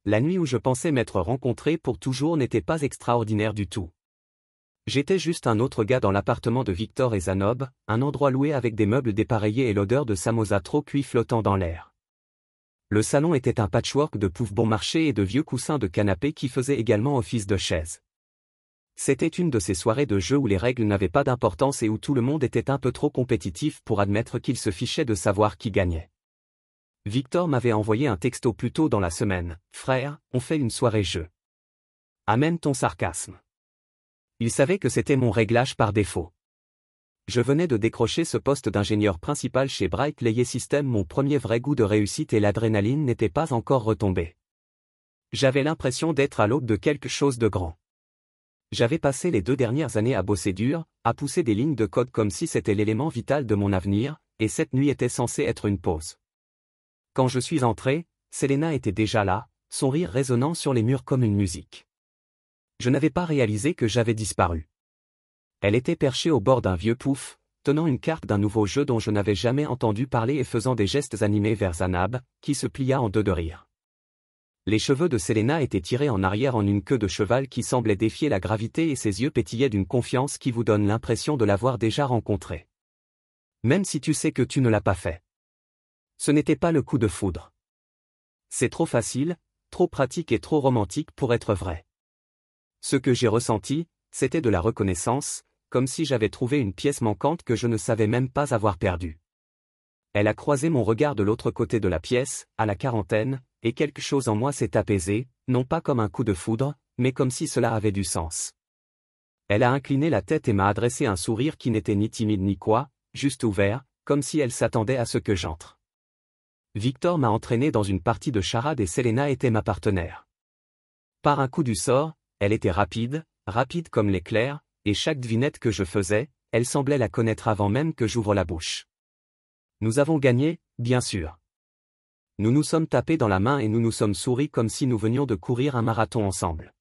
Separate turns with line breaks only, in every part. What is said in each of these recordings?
la nuit où je pensais m'être rencontré pour toujours n'était pas extraordinaire du tout. J'étais juste un autre gars dans l'appartement de Victor et Zanob, un endroit loué avec des meubles dépareillés et l'odeur de samosa trop cuit flottant dans l'air. Le salon était un patchwork de poufs bon marché et de vieux coussins de canapé qui faisaient également office de chaise. C'était une de ces soirées de jeu où les règles n'avaient pas d'importance et où tout le monde était un peu trop compétitif pour admettre qu'il se fichait de savoir qui gagnait. Victor m'avait envoyé un texto plus tôt dans la semaine. « Frère, on fait une soirée jeu. Amène ton sarcasme. » Il savait que c'était mon réglage par défaut. Je venais de décrocher ce poste d'ingénieur principal chez Bright Layer Systems, mon premier vrai goût de réussite et l'adrénaline n'était pas encore retombée. J'avais l'impression d'être à l'aube de quelque chose de grand. J'avais passé les 2 dernières années à bosser dur, à pousser des lignes de code comme si c'était l'élément vital de mon avenir, et cette nuit était censée être une pause. Quand je suis entré, Selena était déjà là, son rire résonnant sur les murs comme une musique. Je n'avais pas réalisé que j'avais disparu. Elle était perchée au bord d'un vieux pouf, tenant une carte d'un nouveau jeu dont je n'avais jamais entendu parler et faisant des gestes animés vers Zanab, qui se plia en deux de rire. Les cheveux de Selena étaient tirés en arrière en une queue de cheval qui semblait défier la gravité et ses yeux pétillaient d'une confiance qui vous donne l'impression de l'avoir déjà rencontrée. Même si tu sais que tu ne l'as pas fait. Ce n'était pas le coup de foudre. C'est trop facile, trop pratique et trop romantique pour être vrai. Ce que j'ai ressenti, c'était de la reconnaissance, comme si j'avais trouvé une pièce manquante que je ne savais même pas avoir perdue. Elle a croisé mon regard de l'autre côté de la pièce, à la quarantaine, et quelque chose en moi s'est apaisé, non pas comme un coup de foudre, mais comme si cela avait du sens. Elle a incliné la tête et m'a adressé un sourire qui n'était ni timide ni quoi, juste ouvert, comme si elle s'attendait à ce que j'entre. Victor m'a entraîné dans une partie de charade et Selena était ma partenaire. Par un coup du sort, elle était rapide comme l'éclair, et chaque devinette que je faisais, elle semblait la connaître avant même que j'ouvre la bouche. Nous avons gagné, bien sûr. Nous nous sommes tapés dans la main et nous nous sommes souris comme si nous venions de courir un marathon ensemble.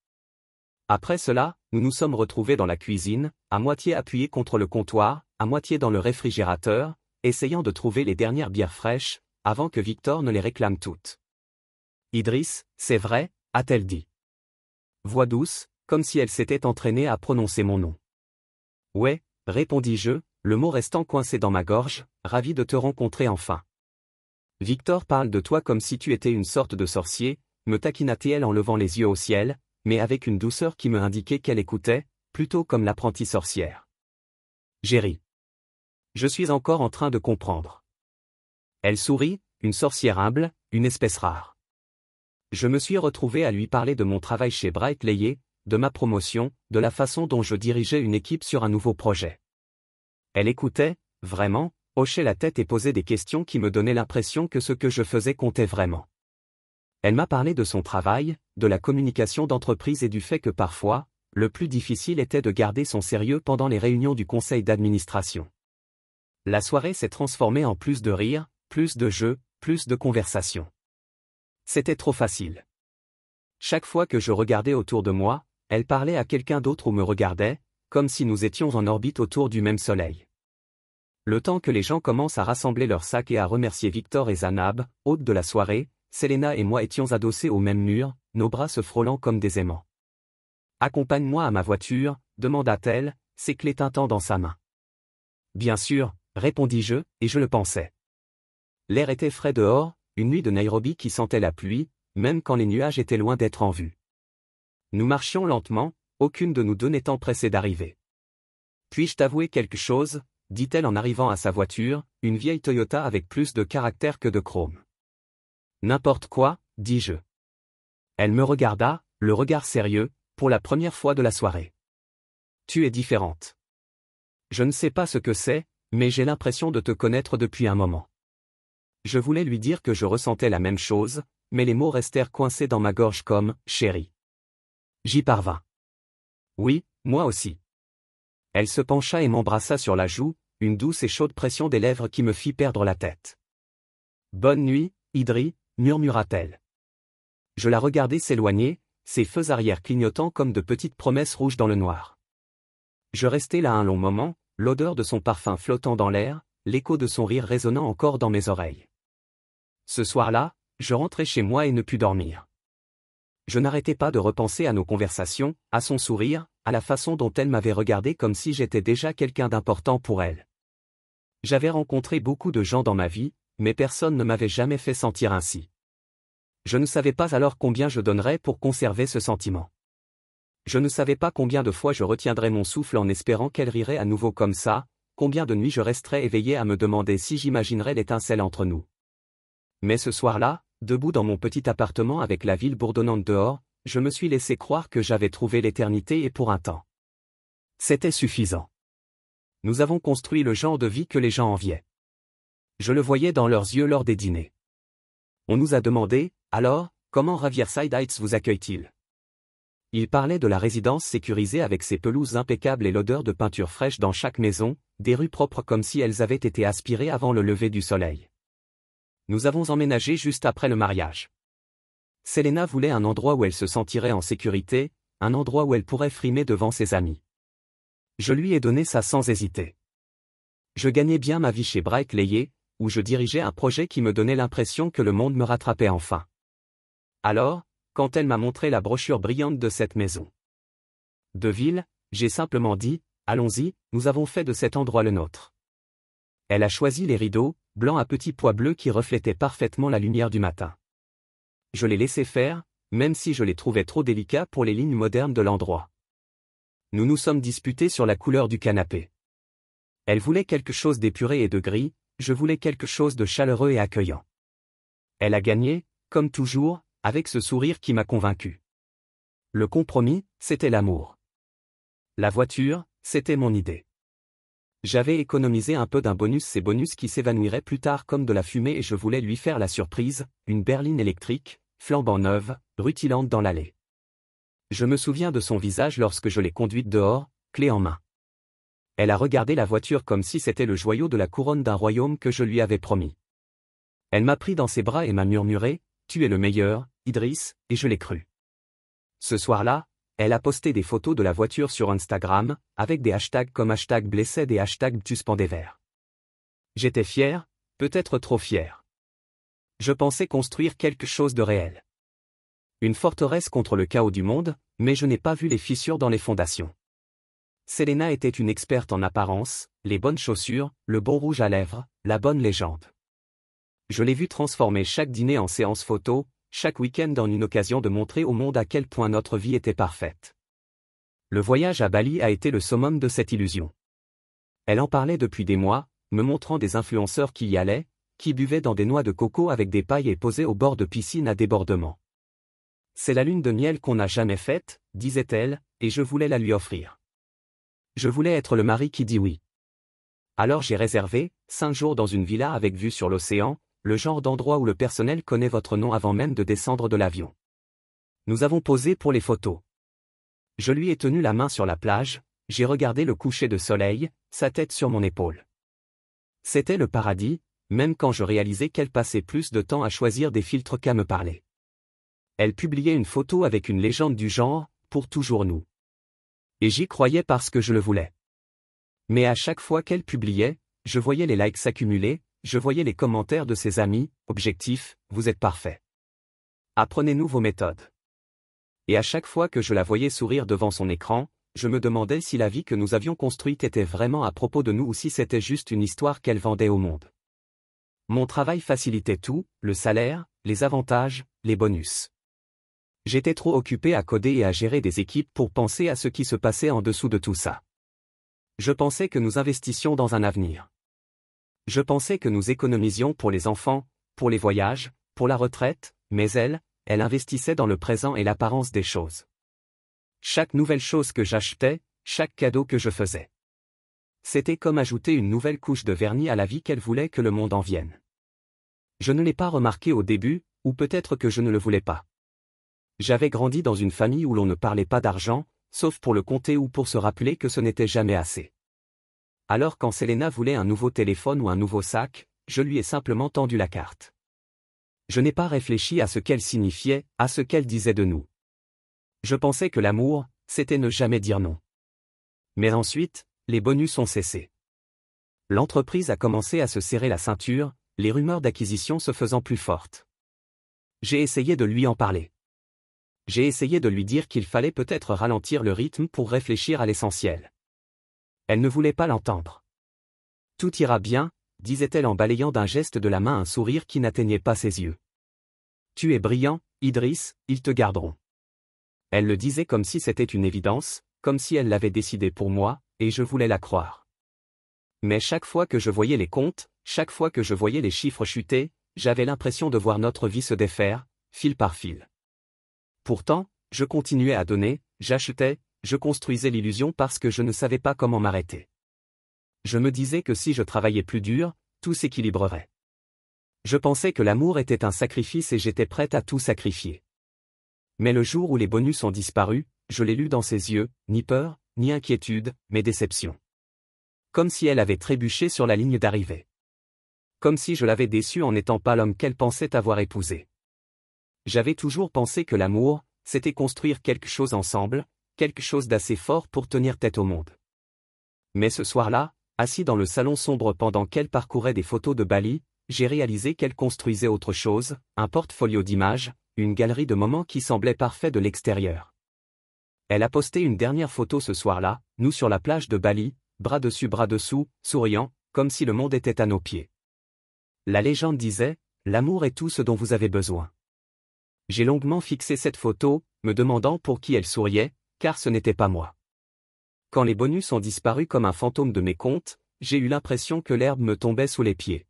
Après cela, nous nous sommes retrouvés dans la cuisine, à moitié appuyés contre le comptoir, à moitié dans le réfrigérateur, essayant de trouver les dernières bières fraîches, avant que Victor ne les réclame toutes. « Idriss, c'est vrai ?» a-t-elle dit. Voix douce, comme si elle s'était entraînée à prononcer mon nom. « Ouais », répondis-je, le mot restant coincé dans ma gorge, ravi de te rencontrer enfin. « Victor parle de toi comme si tu étais une sorte de sorcier », me taquina-t-elle en levant les yeux au ciel, mais avec une douceur qui me indiquait qu'elle écoutait, plutôt comme l'apprentie sorcière. J'ai ri. Je suis encore en train de comprendre. Elle sourit, une sorcière humble, une espèce rare. Je me suis retrouvé à lui parler de mon travail chez Bright Layer, de ma promotion, de la façon dont je dirigeais une équipe sur un nouveau projet. Elle écoutait, vraiment, hochait la tête et posait des questions qui me donnaient l'impression que ce que je faisais comptait vraiment. Elle m'a parlé de son travail, de la communication d'entreprise et du fait que parfois, le plus difficile était de garder son sérieux pendant les réunions du conseil d'administration. La soirée s'est transformée en plus de rire, plus de jeux, plus de conversations. C'était trop facile. Chaque fois que je regardais autour de moi, elle parlait à quelqu'un d'autre ou me regardait, comme si nous étions en orbite autour du même soleil. Le temps que les gens commencent à rassembler leurs sacs et à remercier Victor et Zanab, hôtes de la soirée, Selena et moi étions adossés au même mur, nos bras se frôlant comme des aimants. « Accompagne-moi à ma voiture » demanda-t-elle, ses clés tintant dans sa main. « Bien sûr » répondis-je, et je le pensais. L'air était frais dehors, une nuit de Nairobi qui sentait la pluie, même quand les nuages étaient loin d'être en vue. Nous marchions lentement, aucune de nous deux n'étant pressée d'arriver. « Puis-je t'avouer quelque chose ?» dit-elle en arrivant à sa voiture, une vieille Toyota avec plus de caractère que de chrome. « N'importe quoi, dis-je. Elle me regarda, le regard sérieux, pour la première fois de la soirée. « Tu es différente. Je ne sais pas ce que c'est, mais j'ai l'impression de te connaître depuis un moment. » Je voulais lui dire que je ressentais la même chose, mais les mots restèrent coincés dans ma gorge comme « chérie ». J'y parvins. Oui, moi aussi. Elle se pencha et m'embrassa sur la joue, une douce et chaude pression des lèvres qui me fit perdre la tête. « Bonne nuit, Idri » murmura-t-elle. Je la regardai s'éloigner, ses feux arrière clignotant comme de petites promesses rouges dans le noir. Je restai là un long moment, l'odeur de son parfum flottant dans l'air, l'écho de son rire résonnant encore dans mes oreilles. Ce soir-là, je rentrai chez moi et ne pus dormir. Je n'arrêtais pas de repenser à nos conversations, à son sourire, à la façon dont elle m'avait regardé comme si j'étais déjà quelqu'un d'important pour elle. J'avais rencontré beaucoup de gens dans ma vie, mais personne ne m'avait jamais fait sentir ainsi. Je ne savais pas alors combien je donnerais pour conserver ce sentiment. Je ne savais pas combien de fois je retiendrais mon souffle en espérant qu'elle rirait à nouveau comme ça, combien de nuits je resterais éveillé à me demander si j'imaginerais l'étincelle entre nous. Mais ce soir-là, debout dans mon petit appartement avec la ville bourdonnante dehors, je me suis laissé croire que j'avais trouvé l'éternité et pour un temps. C'était suffisant. Nous avons construit le genre de vie que les gens enviaient. Je le voyais dans leurs yeux lors des dîners. On nous a demandé, alors, comment Riverside Heights vous accueille-t-il? Ils parlaient de la résidence sécurisée avec ses pelouses impeccables et l'odeur de peinture fraîche dans chaque maison, des rues propres comme si elles avaient été aspirées avant le lever du soleil. Nous avons emménagé juste après le mariage. Selena voulait un endroit où elle se sentirait en sécurité, un endroit où elle pourrait frimer devant ses amis. Je lui ai donné ça sans hésiter. Je gagnais bien ma vie chez Bright Leye, où je dirigeais un projet qui me donnait l'impression que le monde me rattrapait enfin. Alors, quand elle m'a montré la brochure brillante de cette maison de ville, j'ai simplement dit, allons-y, nous avons fait de cet endroit le nôtre. Elle a choisi les rideaux, blancs à petits pois bleus qui reflétaient parfaitement la lumière du matin. Je les laissais faire, même si je les trouvais trop délicats pour les lignes modernes de l'endroit. Nous nous sommes disputés sur la couleur du canapé. Elle voulait quelque chose d'épuré et de gris, je voulais quelque chose de chaleureux et accueillant. Elle a gagné, comme toujours, avec ce sourire qui m'a convaincu. Le compromis, c'était l'amour. La voiture, c'était mon idée. J'avais économisé un peu d'un bonus, ces bonus qui s'évanouiraient plus tard comme de la fumée et je voulais lui faire la surprise, une berline électrique, flambant neuve, rutilante dans l'allée. Je me souviens de son visage lorsque je l'ai conduite dehors, clé en main. Elle a regardé la voiture comme si c'était le joyau de la couronne d'un royaume que je lui avais promis. Elle m'a pris dans ses bras et m'a murmuré, « Tu es le meilleur, Idriss », et je l'ai cru. Ce soir-là, elle a posté des photos de la voiture sur Instagram, avec des hashtags comme #blessed et #tuspendevert. J'étais fier, peut-être trop fier. Je pensais construire quelque chose de réel. Une forteresse contre le chaos du monde, mais je n'ai pas vu les fissures dans les fondations. Selena était une experte en apparence, les bonnes chaussures, le bon rouge à lèvres, la bonne légende. Je l'ai vue transformer chaque dîner en séance photo, chaque week-end en une occasion de montrer au monde à quel point notre vie était parfaite. Le voyage à Bali a été le summum de cette illusion. Elle en parlait depuis des mois, me montrant des influenceurs qui y allaient, qui buvaient dans des noix de coco avec des pailles et posaient au bord de piscines à débordement. C'est la lune de miel qu'on n'a jamais faite, disait-elle, et je voulais la lui offrir. Je voulais être le mari qui dit oui. Alors j'ai réservé, 5 jours dans une villa avec vue sur l'océan, le genre d'endroit où le personnel connaît votre nom avant même de descendre de l'avion. Nous avons posé pour les photos. Je lui ai tenu la main sur la plage, j'ai regardé le coucher de soleil, sa tête sur mon épaule. C'était le paradis, même quand je réalisais qu'elle passait plus de temps à choisir des filtres qu'à me parler. Elle publiait une photo avec une légende du genre, pour toujours nous. Et j'y croyais parce que je le voulais. Mais à chaque fois qu'elle publiait, je voyais les likes s'accumuler, je voyais les commentaires de ses amis, objectif, vous êtes parfait. Apprenez-nous vos méthodes. Et à chaque fois que je la voyais sourire devant son écran, je me demandais si la vie que nous avions construite était vraiment à propos de nous ou si c'était juste une histoire qu'elle vendait au monde. Mon travail facilitait tout, le salaire, les avantages, les bonus. J'étais trop occupé à coder et à gérer des équipes pour penser à ce qui se passait en dessous de tout ça. Je pensais que nous investissions dans un avenir. Je pensais que nous économisions pour les enfants, pour les voyages, pour la retraite, mais elle investissait dans le présent et l'apparence des choses. Chaque nouvelle chose que j'achetais, chaque cadeau que je faisais. C'était comme ajouter une nouvelle couche de vernis à la vie qu'elle voulait que le monde en vienne. Je ne l'ai pas remarqué au début, ou peut-être que je ne le voulais pas. J'avais grandi dans une famille où l'on ne parlait pas d'argent, sauf pour le compter ou pour se rappeler que ce n'était jamais assez. Alors quand Selena voulait un nouveau téléphone ou un nouveau sac, je lui ai simplement tendu la carte. Je n'ai pas réfléchi à ce qu'elle signifiait, à ce qu'elle disait de nous. Je pensais que l'amour, c'était ne jamais dire non. Mais ensuite, les bonus ont cessé. L'entreprise a commencé à se serrer la ceinture, les rumeurs d'acquisition se faisant plus fortes. J'ai essayé de lui en parler. J'ai essayé de lui dire qu'il fallait peut-être ralentir le rythme pour réfléchir à l'essentiel. Elle ne voulait pas l'entendre. Tout ira bien, disait-elle en balayant d'un geste de la main un sourire qui n'atteignait pas ses yeux. Tu es brillant, Idriss, ils te garderont. Elle le disait comme si c'était une évidence, comme si elle l'avait décidé pour moi, et je voulais la croire. Mais chaque fois que je voyais les comptes, chaque fois que je voyais les chiffres chuter, j'avais l'impression de voir notre vie se défaire, fil par fil. Pourtant, je continuais à donner, j'achetais, je construisais l'illusion parce que je ne savais pas comment m'arrêter. Je me disais que si je travaillais plus dur, tout s'équilibrerait. Je pensais que l'amour était un sacrifice et j'étais prête à tout sacrifier. Mais le jour où les bonus ont disparu, je l'ai lu dans ses yeux, ni peur, ni inquiétude, mais déception. Comme si elle avait trébuché sur la ligne d'arrivée. Comme si je l'avais déçue en n'étant pas l'homme qu'elle pensait avoir épousé. J'avais toujours pensé que l'amour, c'était construire quelque chose ensemble, quelque chose d'assez fort pour tenir tête au monde. Mais ce soir-là, assis dans le salon sombre pendant qu'elle parcourait des photos de Bali, j'ai réalisé qu'elle construisait autre chose, un portfolio d'images, une galerie de moments qui semblaient parfaits de l'extérieur. Elle a posté une dernière photo ce soir-là, nous sur la plage de Bali, bras dessus bras dessous, souriant, comme si le monde était à nos pieds. La légende disait, l'amour est tout ce dont vous avez besoin. J'ai longuement fixé cette photo, me demandant pour qui elle souriait, car ce n'était pas moi. Quand les bonus ont disparu comme un fantôme de mes comptes, j'ai eu l'impression que l'herbe me tombait sous les pieds.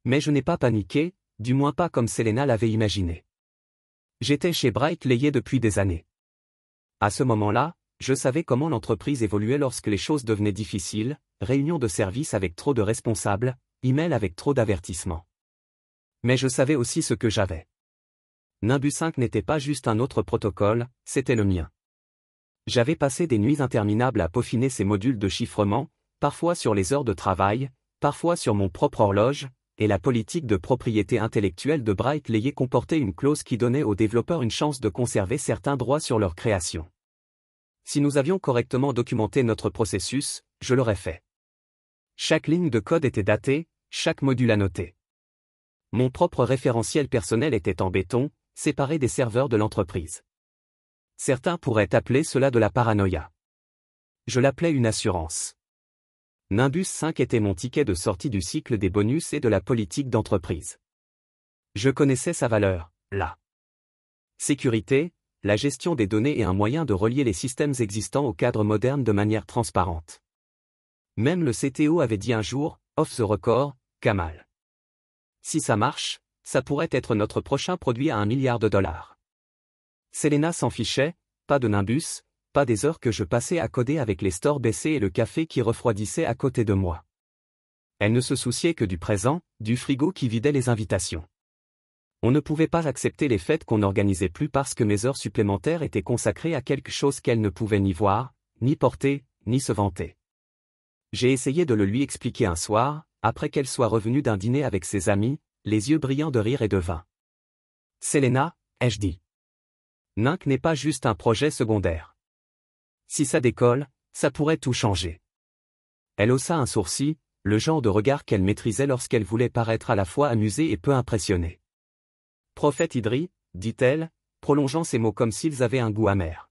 Mais je n'ai pas paniqué, du moins pas comme Selena l'avait imaginé. J'étais chez Bright Layé depuis des années. À ce moment-là, je savais comment l'entreprise évoluait lorsque les choses devenaient difficiles, réunions de service avec trop de responsables, emails avec trop d'avertissements. Mais je savais aussi ce que j'avais. Nimbus 5 n'était pas juste un autre protocole, c'était le mien. J'avais passé des nuits interminables à peaufiner ces modules de chiffrement, parfois sur les heures de travail, parfois sur mon propre horloge, et la politique de propriété intellectuelle de Bright Layé comportait une clause qui donnait aux développeurs une chance de conserver certains droits sur leur création. Si nous avions correctement documenté notre processus, je l'aurais fait. Chaque ligne de code était datée, chaque module annoté. Mon propre référentiel personnel était en béton, séparé des serveurs de l'entreprise. Certains pourraient appeler cela de la paranoïa. Je l'appelais une assurance. Nimbus 5 était mon ticket de sortie du cycle des bonus et de la politique d'entreprise. Je connaissais sa valeur, la sécurité, la gestion des données et un moyen de relier les systèmes existants au cadre moderne de manière transparente. Même le CTO avait dit un jour, off the record, Kamal. Si ça marche, ça pourrait être notre prochain produit à $1 milliard. Selena s'en fichait, pas de Nimbus, pas des heures que je passais à coder avec les stores baissés et le café qui refroidissait à côté de moi. Elle ne se souciait que du présent, du frigo qui vidait les invitations. On ne pouvait pas accepter les fêtes qu'on n'organisait plus parce que mes heures supplémentaires étaient consacrées à quelque chose qu'elle ne pouvait ni voir, ni porter, ni se vanter. J'ai essayé de le lui expliquer un soir, après qu'elle soit revenue d'un dîner avec ses amis, les yeux brillants de rire et de vin. Selena, ai-je dit. Ninc n'est pas juste un projet secondaire. Si ça décolle, ça pourrait tout changer. Elle haussa un sourcil, le genre de regard qu'elle maîtrisait lorsqu'elle voulait paraître à la fois amusée et peu impressionnée. Prophète Idri, dit-elle, prolongeant ces mots comme s'ils avaient un goût amer.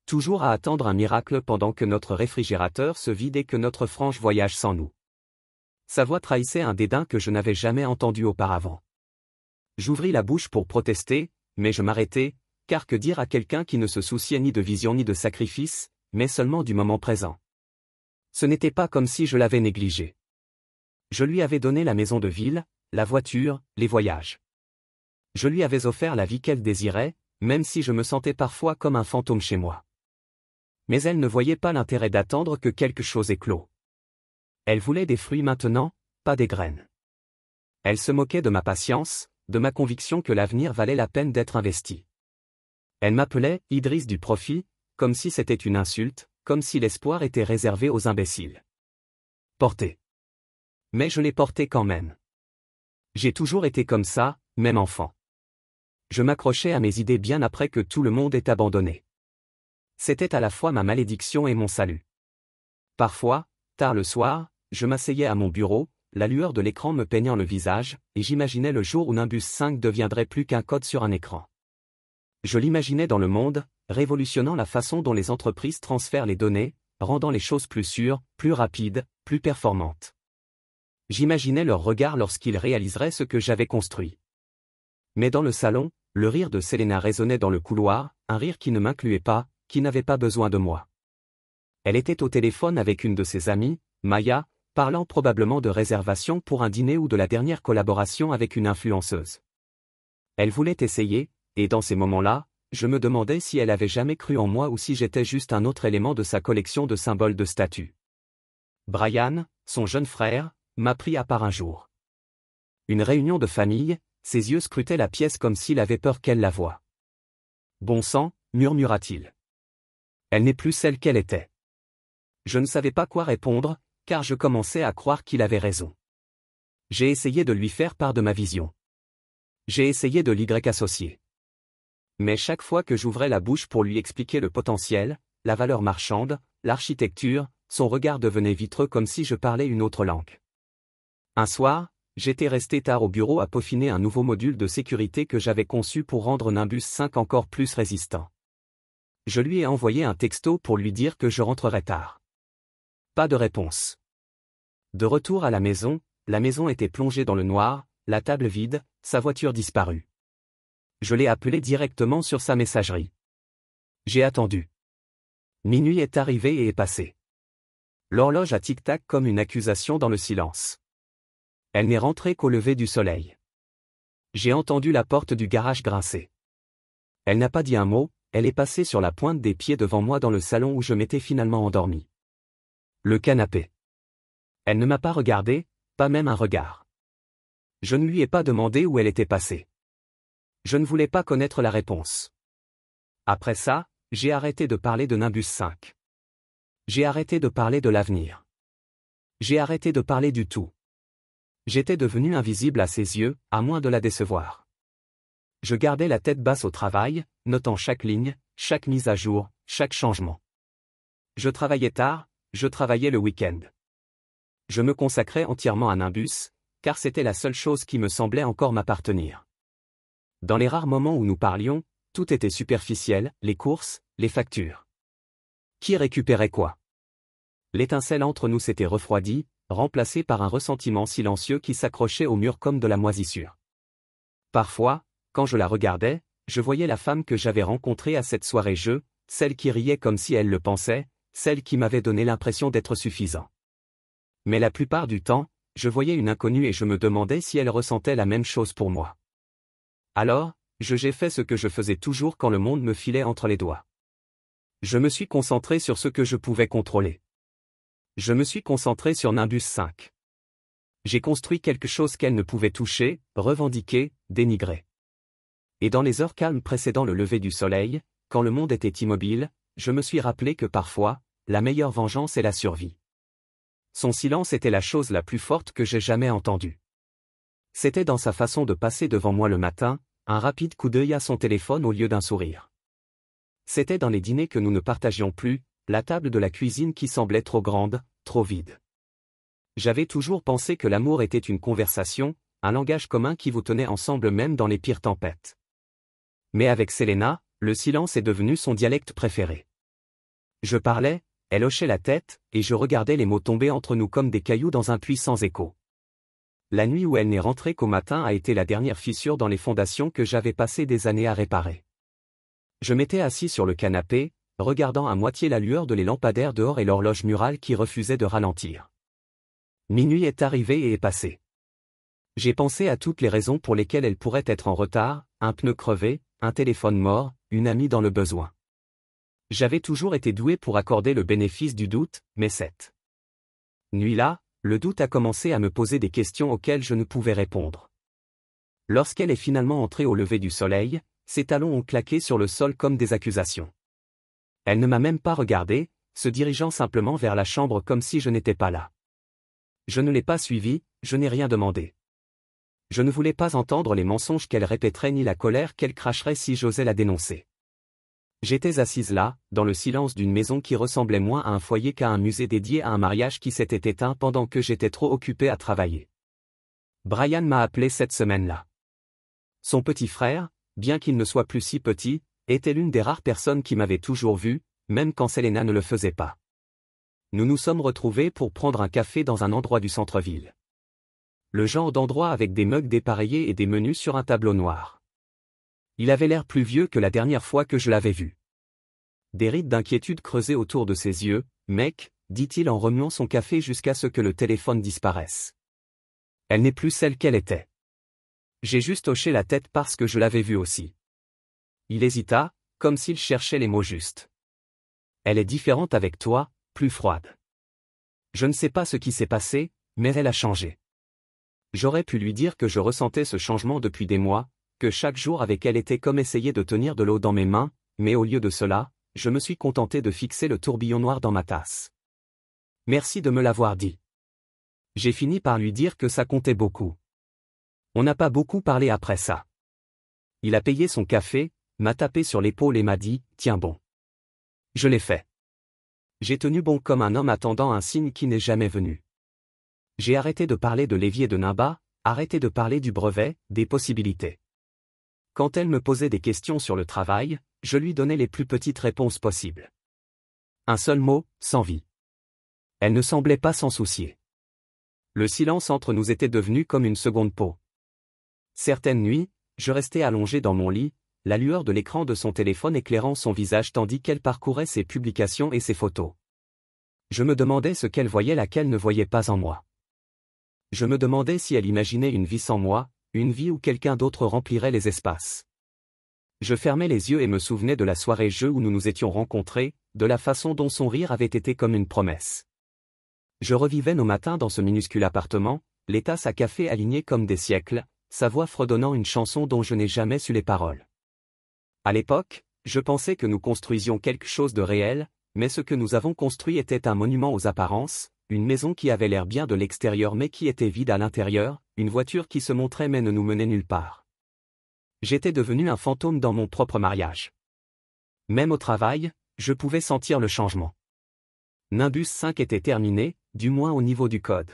Toujours à attendre un miracle pendant que notre réfrigérateur se vide et que notre frange voyage sans nous. Sa voix trahissait un dédain que je n'avais jamais entendu auparavant. J'ouvris la bouche pour protester, mais je m'arrêtai, car que dire à quelqu'un qui ne se souciait ni de vision ni de sacrifice, mais seulement du moment présent. Ce n'était pas comme si je l'avais négligé. Je lui avais donné la maison de ville, la voiture, les voyages. Je lui avais offert la vie qu'elle désirait, même si je me sentais parfois comme un fantôme chez moi. Mais elle ne voyait pas l'intérêt d'attendre que quelque chose éclôt. Elle voulait des fruits maintenant, pas des graines. Elle se moquait de ma patience, de ma conviction que l'avenir valait la peine d'être investi. Elle m'appelait « Idriss du profit », comme si c'était une insulte, comme si l'espoir était réservé aux imbéciles. Porté. Mais je l'ai porté quand même. J'ai toujours été comme ça, même enfant. Je m'accrochais à mes idées bien après que tout le monde ait abandonné. C'était à la fois ma malédiction et mon salut. Parfois, tard le soir, je m'asseyais à mon bureau, la lueur de l'écran me peignant le visage, et j'imaginais le jour où Nimbus 5 deviendrait plus qu'un code sur un écran. Je l'imaginais dans le monde, révolutionnant la façon dont les entreprises transfèrent les données, rendant les choses plus sûres, plus rapides, plus performantes. J'imaginais leur regard lorsqu'ils réaliseraient ce que j'avais construit. Mais dans le salon, le rire de Selena résonnait dans le couloir, un rire qui ne m'incluait pas, qui n'avait pas besoin de moi. Elle était au téléphone avec une de ses amies, Maya, parlant probablement de réservation pour un dîner ou de la dernière collaboration avec une influenceuse. Elle voulait essayer, et dans ces moments-là, je me demandais si elle avait jamais cru en moi ou si j'étais juste un autre élément de sa collection de symboles de statut. Brian, son jeune frère, m'a pris à part un jour. Une réunion de famille, ses yeux scrutaient la pièce comme s'il avait peur qu'elle la voie. « Bon sang » murmura-t-il. « Elle n'est plus celle qu'elle était. » Je ne savais pas quoi répondre, car je commençais à croire qu'il avait raison. J'ai essayé de lui faire part de ma vision. J'ai essayé de l'Y associer. Mais chaque fois que j'ouvrais la bouche pour lui expliquer le potentiel, la valeur marchande, l'architecture, son regard devenait vitreux comme si je parlais une autre langue. Un soir, j'étais resté tard au bureau à peaufiner un nouveau module de sécurité que j'avais conçu pour rendre Nimbus 5 encore plus résistant. Je lui ai envoyé un texto pour lui dire que je rentrerais tard. Pas de réponse. De retour à la maison était plongée dans le noir, la table vide, sa voiture disparue. Je l'ai appelé directement sur sa messagerie. J'ai attendu. Minuit est arrivé et est passé. L'horloge a tic-tac comme une accusation dans le silence. Elle n'est rentrée qu'au lever du soleil. J'ai entendu la porte du garage grincer. Elle n'a pas dit un mot, elle est passée sur la pointe des pieds devant moi dans le salon où je m'étais finalement endormi. Le canapé. Elle ne m'a pas regardé, pas même un regard. Je ne lui ai pas demandé où elle était passée. Je ne voulais pas connaître la réponse. Après ça, j'ai arrêté de parler de Nimbus 5. J'ai arrêté de parler de l'avenir. J'ai arrêté de parler du tout. J'étais devenu invisible à ses yeux, à moins de la décevoir. Je gardais la tête basse au travail, notant chaque ligne, chaque mise à jour, chaque changement. Je travaillais tard, je travaillais le week-end. Je me consacrais entièrement à Nimbus, car c'était la seule chose qui me semblait encore m'appartenir. Dans les rares moments où nous parlions, tout était superficiel, les courses, les factures. Qui récupérait quoi? L'étincelle entre nous s'était refroidie, remplacée par un ressentiment silencieux qui s'accrochait au mur comme de la moisissure. Parfois, quand je la regardais, je voyais la femme que j'avais rencontrée à cette soirée-jeu, celle qui riait comme si elle le pensait, celle qui m'avait donné l'impression d'être suffisant. Mais la plupart du temps, je voyais une inconnue et je me demandais si elle ressentait la même chose pour moi. Alors, j'ai fait ce que je faisais toujours quand le monde me filait entre les doigts. Je me suis concentré sur ce que je pouvais contrôler. Je me suis concentré sur Nimbus 5. J'ai construit quelque chose qu'elle ne pouvait toucher, revendiquer, dénigrer. Et dans les heures calmes précédant le lever du soleil, quand le monde était immobile, je me suis rappelé que parfois, la meilleure vengeance est la survie. Son silence était la chose la plus forte que j'ai jamais entendue. C'était dans sa façon de passer devant moi le matin, un rapide coup d'œil à son téléphone au lieu d'un sourire. C'était dans les dîners que nous ne partagions plus, la table de la cuisine qui semblait trop grande, trop vide. J'avais toujours pensé que l'amour était une conversation, un langage commun qui vous tenait ensemble même dans les pires tempêtes. Mais avec Selena, le silence est devenu son dialecte préféré. Je parlais, elle hochait la tête, et je regardais les mots tomber entre nous comme des cailloux dans un puits sans écho. La nuit où elle n'est rentrée qu'au matin a été la dernière fissure dans les fondations que j'avais passé des années à réparer. Je m'étais assis sur le canapé, regardant à moitié la lueur de les lampadaires dehors et l'horloge murale qui refusait de ralentir. Minuit est arrivé et est passé. J'ai pensé à toutes les raisons pour lesquelles elle pourrait être en retard, un pneu crevé, un téléphone mort, une amie dans le besoin. J'avais toujours été doué pour accorder le bénéfice du doute, mais cette nuit-là, le doute a commencé à me poser des questions auxquelles je ne pouvais répondre. Lorsqu'elle est finalement entrée au lever du soleil, ses talons ont claqué sur le sol comme des accusations. Elle ne m'a même pas regardé, se dirigeant simplement vers la chambre comme si je n'étais pas là. Je ne l'ai pas suivie, je n'ai rien demandé. Je ne voulais pas entendre les mensonges qu'elle répéterait ni la colère qu'elle cracherait si j'osais la dénoncer. J'étais assise là, dans le silence d'une maison qui ressemblait moins à un foyer qu'à un musée dédié à un mariage qui s'était éteint pendant que j'étais trop occupé à travailler. Brian m'a appelé cette semaine-là. Son petit frère, bien qu'il ne soit plus si petit, était l'une des rares personnes qui m'avait toujours vu, même quand Selena ne le faisait pas. Nous nous sommes retrouvés pour prendre un café dans un endroit du centre-ville. Le genre d'endroit avec des mugs dépareillés et des menus sur un tableau noir. Il avait l'air plus vieux que la dernière fois que je l'avais vu. Des rides d'inquiétude creusaient autour de ses yeux. « Mec », dit-il en remuant son café jusqu'à ce que le téléphone disparaisse. Elle n'est plus celle qu'elle était. J'ai juste hoché la tête parce que je l'avais vue aussi. Il hésita, comme s'il cherchait les mots justes. Elle est différente avec toi, plus froide. Je ne sais pas ce qui s'est passé, mais elle a changé. J'aurais pu lui dire que je ressentais ce changement depuis des mois, que chaque jour avec elle était comme essayer de tenir de l'eau dans mes mains, mais au lieu de cela, je me suis contenté de fixer le tourbillon noir dans ma tasse. Merci de me l'avoir dit. J'ai fini par lui dire que ça comptait beaucoup. On n'a pas beaucoup parlé après ça. Il a payé son café, m'a tapé sur l'épaule et m'a dit « Tiens bon ». Je l'ai fait. J'ai tenu bon comme un homme attendant un signe qui n'est jamais venu. J'ai arrêté de parler de l'évier de Nimba, arrêté de parler du brevet, des possibilités. Quand elle me posait des questions sur le travail, je lui donnais les plus petites réponses possibles. Un seul mot, sans vie. Elle ne semblait pas s'en soucier. Le silence entre nous était devenu comme une seconde peau. Certaines nuits, je restais allongé dans mon lit, la lueur de l'écran de son téléphone éclairant son visage tandis qu'elle parcourait ses publications et ses photos. Je me demandais ce qu'elle voyait laquelle ne voyait pas en moi. Je me demandais si elle imaginait une vie sans moi, une vie où quelqu'un d'autre remplirait les espaces. Je fermais les yeux et me souvenais de la soirée jeu où nous nous étions rencontrés, de la façon dont son rire avait été comme une promesse. Je revivais nos matins dans ce minuscule appartement, les tasses à café alignées comme des siècles, sa voix fredonnant une chanson dont je n'ai jamais su les paroles. À l'époque, je pensais que nous construisions quelque chose de réel, mais ce que nous avons construit était un monument aux apparences, une maison qui avait l'air bien de l'extérieur mais qui était vide à l'intérieur, une voiture qui se montrait mais ne nous menait nulle part. J'étais devenu un fantôme dans mon propre mariage. Même au travail, je pouvais sentir le changement. Nimbus 5 était terminé, du moins au niveau du code.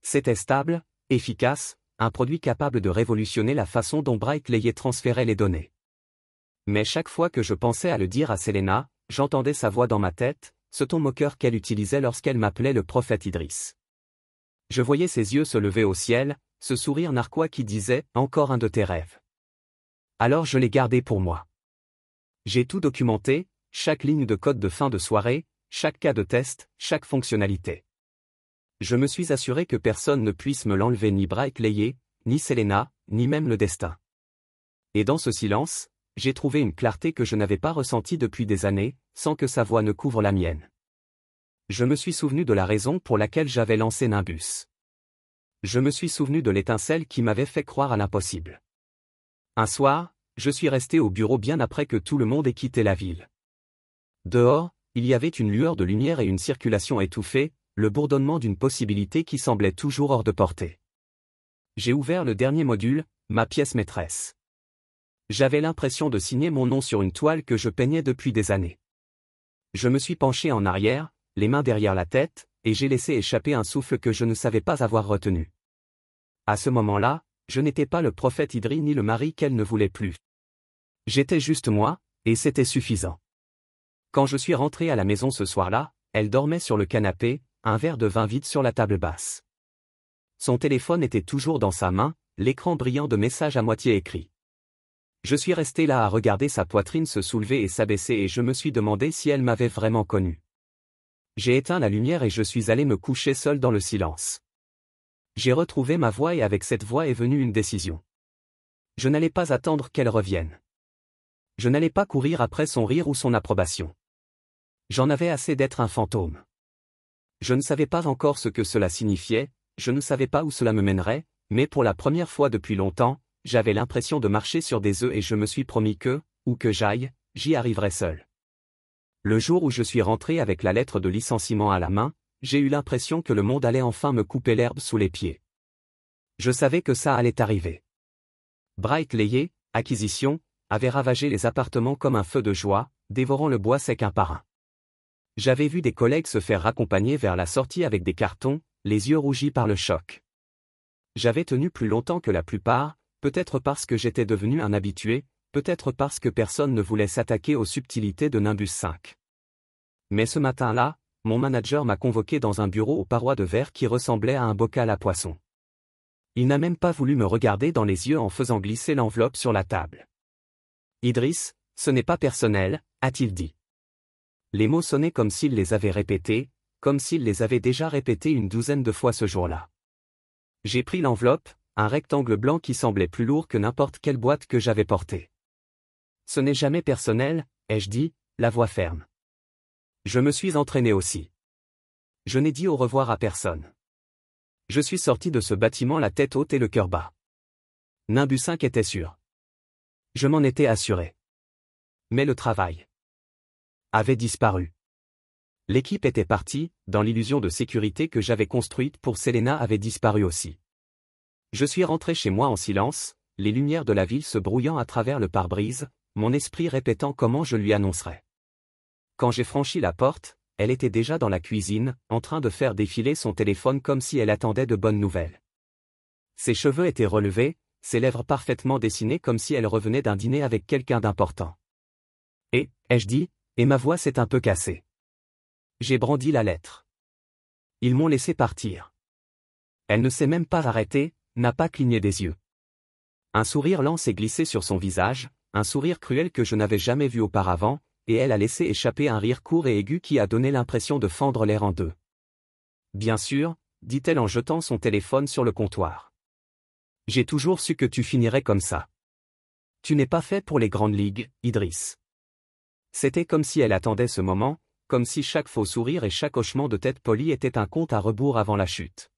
C'était stable, efficace, un produit capable de révolutionner la façon dont Brightlayer transférait les données. Mais chaque fois que je pensais à le dire à Selena, j'entendais sa voix dans ma tête, ce ton moqueur qu'elle utilisait lorsqu'elle m'appelait le prophète Idriss. Je voyais ses yeux se lever au ciel, ce sourire narquois qui disait « Encore un de tes rêves ». Alors je l'ai gardé pour moi. J'ai tout documenté, chaque ligne de code de fin de soirée, chaque cas de test, chaque fonctionnalité. Je me suis assuré que personne ne puisse me l'enlever, ni Brightlayer, ni Selena, ni même le destin. Et dans ce silence, j'ai trouvé une clarté que je n'avais pas ressentie depuis des années, sans que sa voix ne couvre la mienne. Je me suis souvenu de la raison pour laquelle j'avais lancé Nimbus. Je me suis souvenu de l'étincelle qui m'avait fait croire à l'impossible. Un soir, je suis resté au bureau bien après que tout le monde ait quitté la ville. Dehors, il y avait une lueur de lumière et une circulation étouffée, le bourdonnement d'une possibilité qui semblait toujours hors de portée. J'ai ouvert le dernier module, ma pièce maîtresse. J'avais l'impression de signer mon nom sur une toile que je peignais depuis des années. Je me suis penché en arrière, les mains derrière la tête, et j'ai laissé échapper un souffle que je ne savais pas avoir retenu. À ce moment-là, je n'étais pas le prophète Idriss ni le mari qu'elle ne voulait plus. J'étais juste moi, et c'était suffisant. Quand je suis rentré à la maison ce soir-là, elle dormait sur le canapé, un verre de vin vide sur la table basse. Son téléphone était toujours dans sa main, l'écran brillant de messages à moitié écrits. Je suis resté là à regarder sa poitrine se soulever et s'abaisser et je me suis demandé si elle m'avait vraiment connu. J'ai éteint la lumière et je suis allé me coucher seul dans le silence. J'ai retrouvé ma voix et avec cette voix est venue une décision. Je n'allais pas attendre qu'elle revienne. Je n'allais pas courir après son rire ou son approbation. J'en avais assez d'être un fantôme. Je ne savais pas encore ce que cela signifiait, je ne savais pas où cela me mènerait, mais pour la première fois depuis longtemps, j'avais l'impression de marcher sur des œufs et je me suis promis que, où que j'aille, j'y arriverai seul. Le jour où je suis rentré avec la lettre de licenciement à la main, j'ai eu l'impression que le monde allait enfin me couper l'herbe sous les pieds. Je savais que ça allait arriver. Brightlayer, acquisition, avait ravagé les appartements comme un feu de joie, dévorant le bois sec un par un. J'avais vu des collègues se faire raccompagner vers la sortie avec des cartons, les yeux rougis par le choc. J'avais tenu plus longtemps que la plupart, peut-être parce que j'étais devenu un habitué, peut-être parce que personne ne voulait s'attaquer aux subtilités de Nimbus 5. Mais ce matin-là, mon manager m'a convoqué dans un bureau aux parois de verre qui ressemblait à un bocal à poisson. Il n'a même pas voulu me regarder dans les yeux en faisant glisser l'enveloppe sur la table. « Idriss, ce n'est pas personnel », a-t-il dit. Les mots sonnaient comme s'il les avait répétés, comme s'il les avait déjà répétés une douzaine de fois ce jour-là. J'ai pris l'enveloppe, un rectangle blanc qui semblait plus lourd que n'importe quelle boîte que j'avais portée. « Ce n'est jamais personnel », ai-je dit, la voix ferme. Je me suis entraîné aussi. Je n'ai dit au revoir à personne. Je suis sorti de ce bâtiment la tête haute et le cœur bas. Nimbus 5 était sûr. Je m'en étais assuré. Mais le travail avait disparu. L'équipe était partie, dans l'illusion de sécurité que j'avais construite pour Selena avait disparu aussi. Je suis rentré chez moi en silence, les lumières de la ville se brouillant à travers le pare-brise, mon esprit répétant comment je lui annoncerais. Quand j'ai franchi la porte, elle était déjà dans la cuisine, en train de faire défiler son téléphone comme si elle attendait de bonnes nouvelles. Ses cheveux étaient relevés, ses lèvres parfaitement dessinées comme si elle revenait d'un dîner avec quelqu'un d'important. Et, ai-je dit, et ma voix s'est un peu cassée. J'ai brandi la lettre. Ils m'ont laissé partir. Elle ne s'est même pas arrêtée, n'a pas cligné des yeux. Un sourire lent s'est glissé sur son visage, un sourire cruel que je n'avais jamais vu auparavant, et elle a laissé échapper un rire court et aigu qui a donné l'impression de fendre l'air en deux. Bien sûr, dit-elle en jetant son téléphone sur le comptoir. J'ai toujours su que tu finirais comme ça. Tu n'es pas fait pour les grandes ligues, Idriss. C'était comme si elle attendait ce moment, comme si chaque faux sourire et chaque hochement de tête poli était un compte à rebours avant la chute.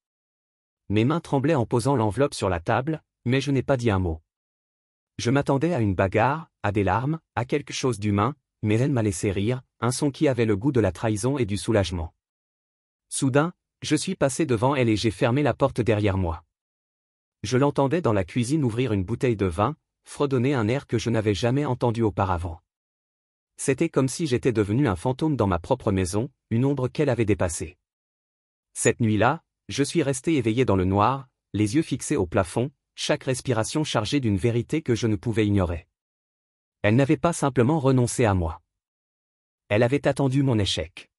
Mes mains tremblaient en posant l'enveloppe sur la table, mais je n'ai pas dit un mot. Je m'attendais à une bagarre, à des larmes, à quelque chose d'humain, mais elle m'a laissé rire, un son qui avait le goût de la trahison et du soulagement. Soudain, je suis passé devant elle et j'ai fermé la porte derrière moi. Je l'entendais dans la cuisine ouvrir une bouteille de vin, fredonner un air que je n'avais jamais entendu auparavant. C'était comme si j'étais devenu un fantôme dans ma propre maison, une ombre qu'elle avait dépassée. Cette nuit-là, je suis resté éveillé dans le noir, les yeux fixés au plafond, chaque respiration chargée d'une vérité que je ne pouvais ignorer. Elle n'avait pas simplement renoncé à moi. Elle avait attendu mon échec.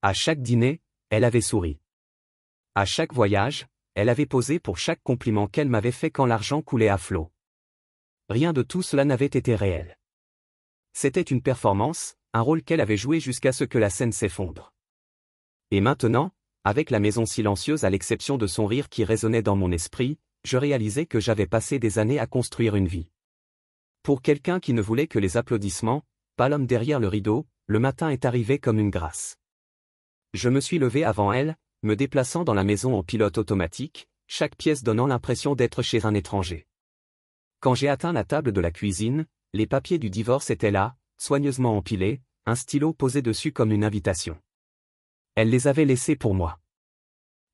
À chaque dîner, elle avait souri. À chaque voyage, elle avait posé pour chaque compliment qu'elle m'avait fait quand l'argent coulait à flot. Rien de tout cela n'avait été réel. C'était une performance, un rôle qu'elle avait joué jusqu'à ce que la scène s'effondre. Et maintenant, avec la maison silencieuse à l'exception de son rire qui résonnait dans mon esprit, je réalisais que j'avais passé des années à construire une vie. Pour quelqu'un qui ne voulait que les applaudissements, pas l'homme derrière le rideau, le matin est arrivé comme une grâce. Je me suis levé avant elle, me déplaçant dans la maison en pilote automatique, chaque pièce donnant l'impression d'être chez un étranger. Quand j'ai atteint la table de la cuisine, les papiers du divorce étaient là, soigneusement empilés, un stylo posé dessus comme une invitation. Elle les avait laissés pour moi.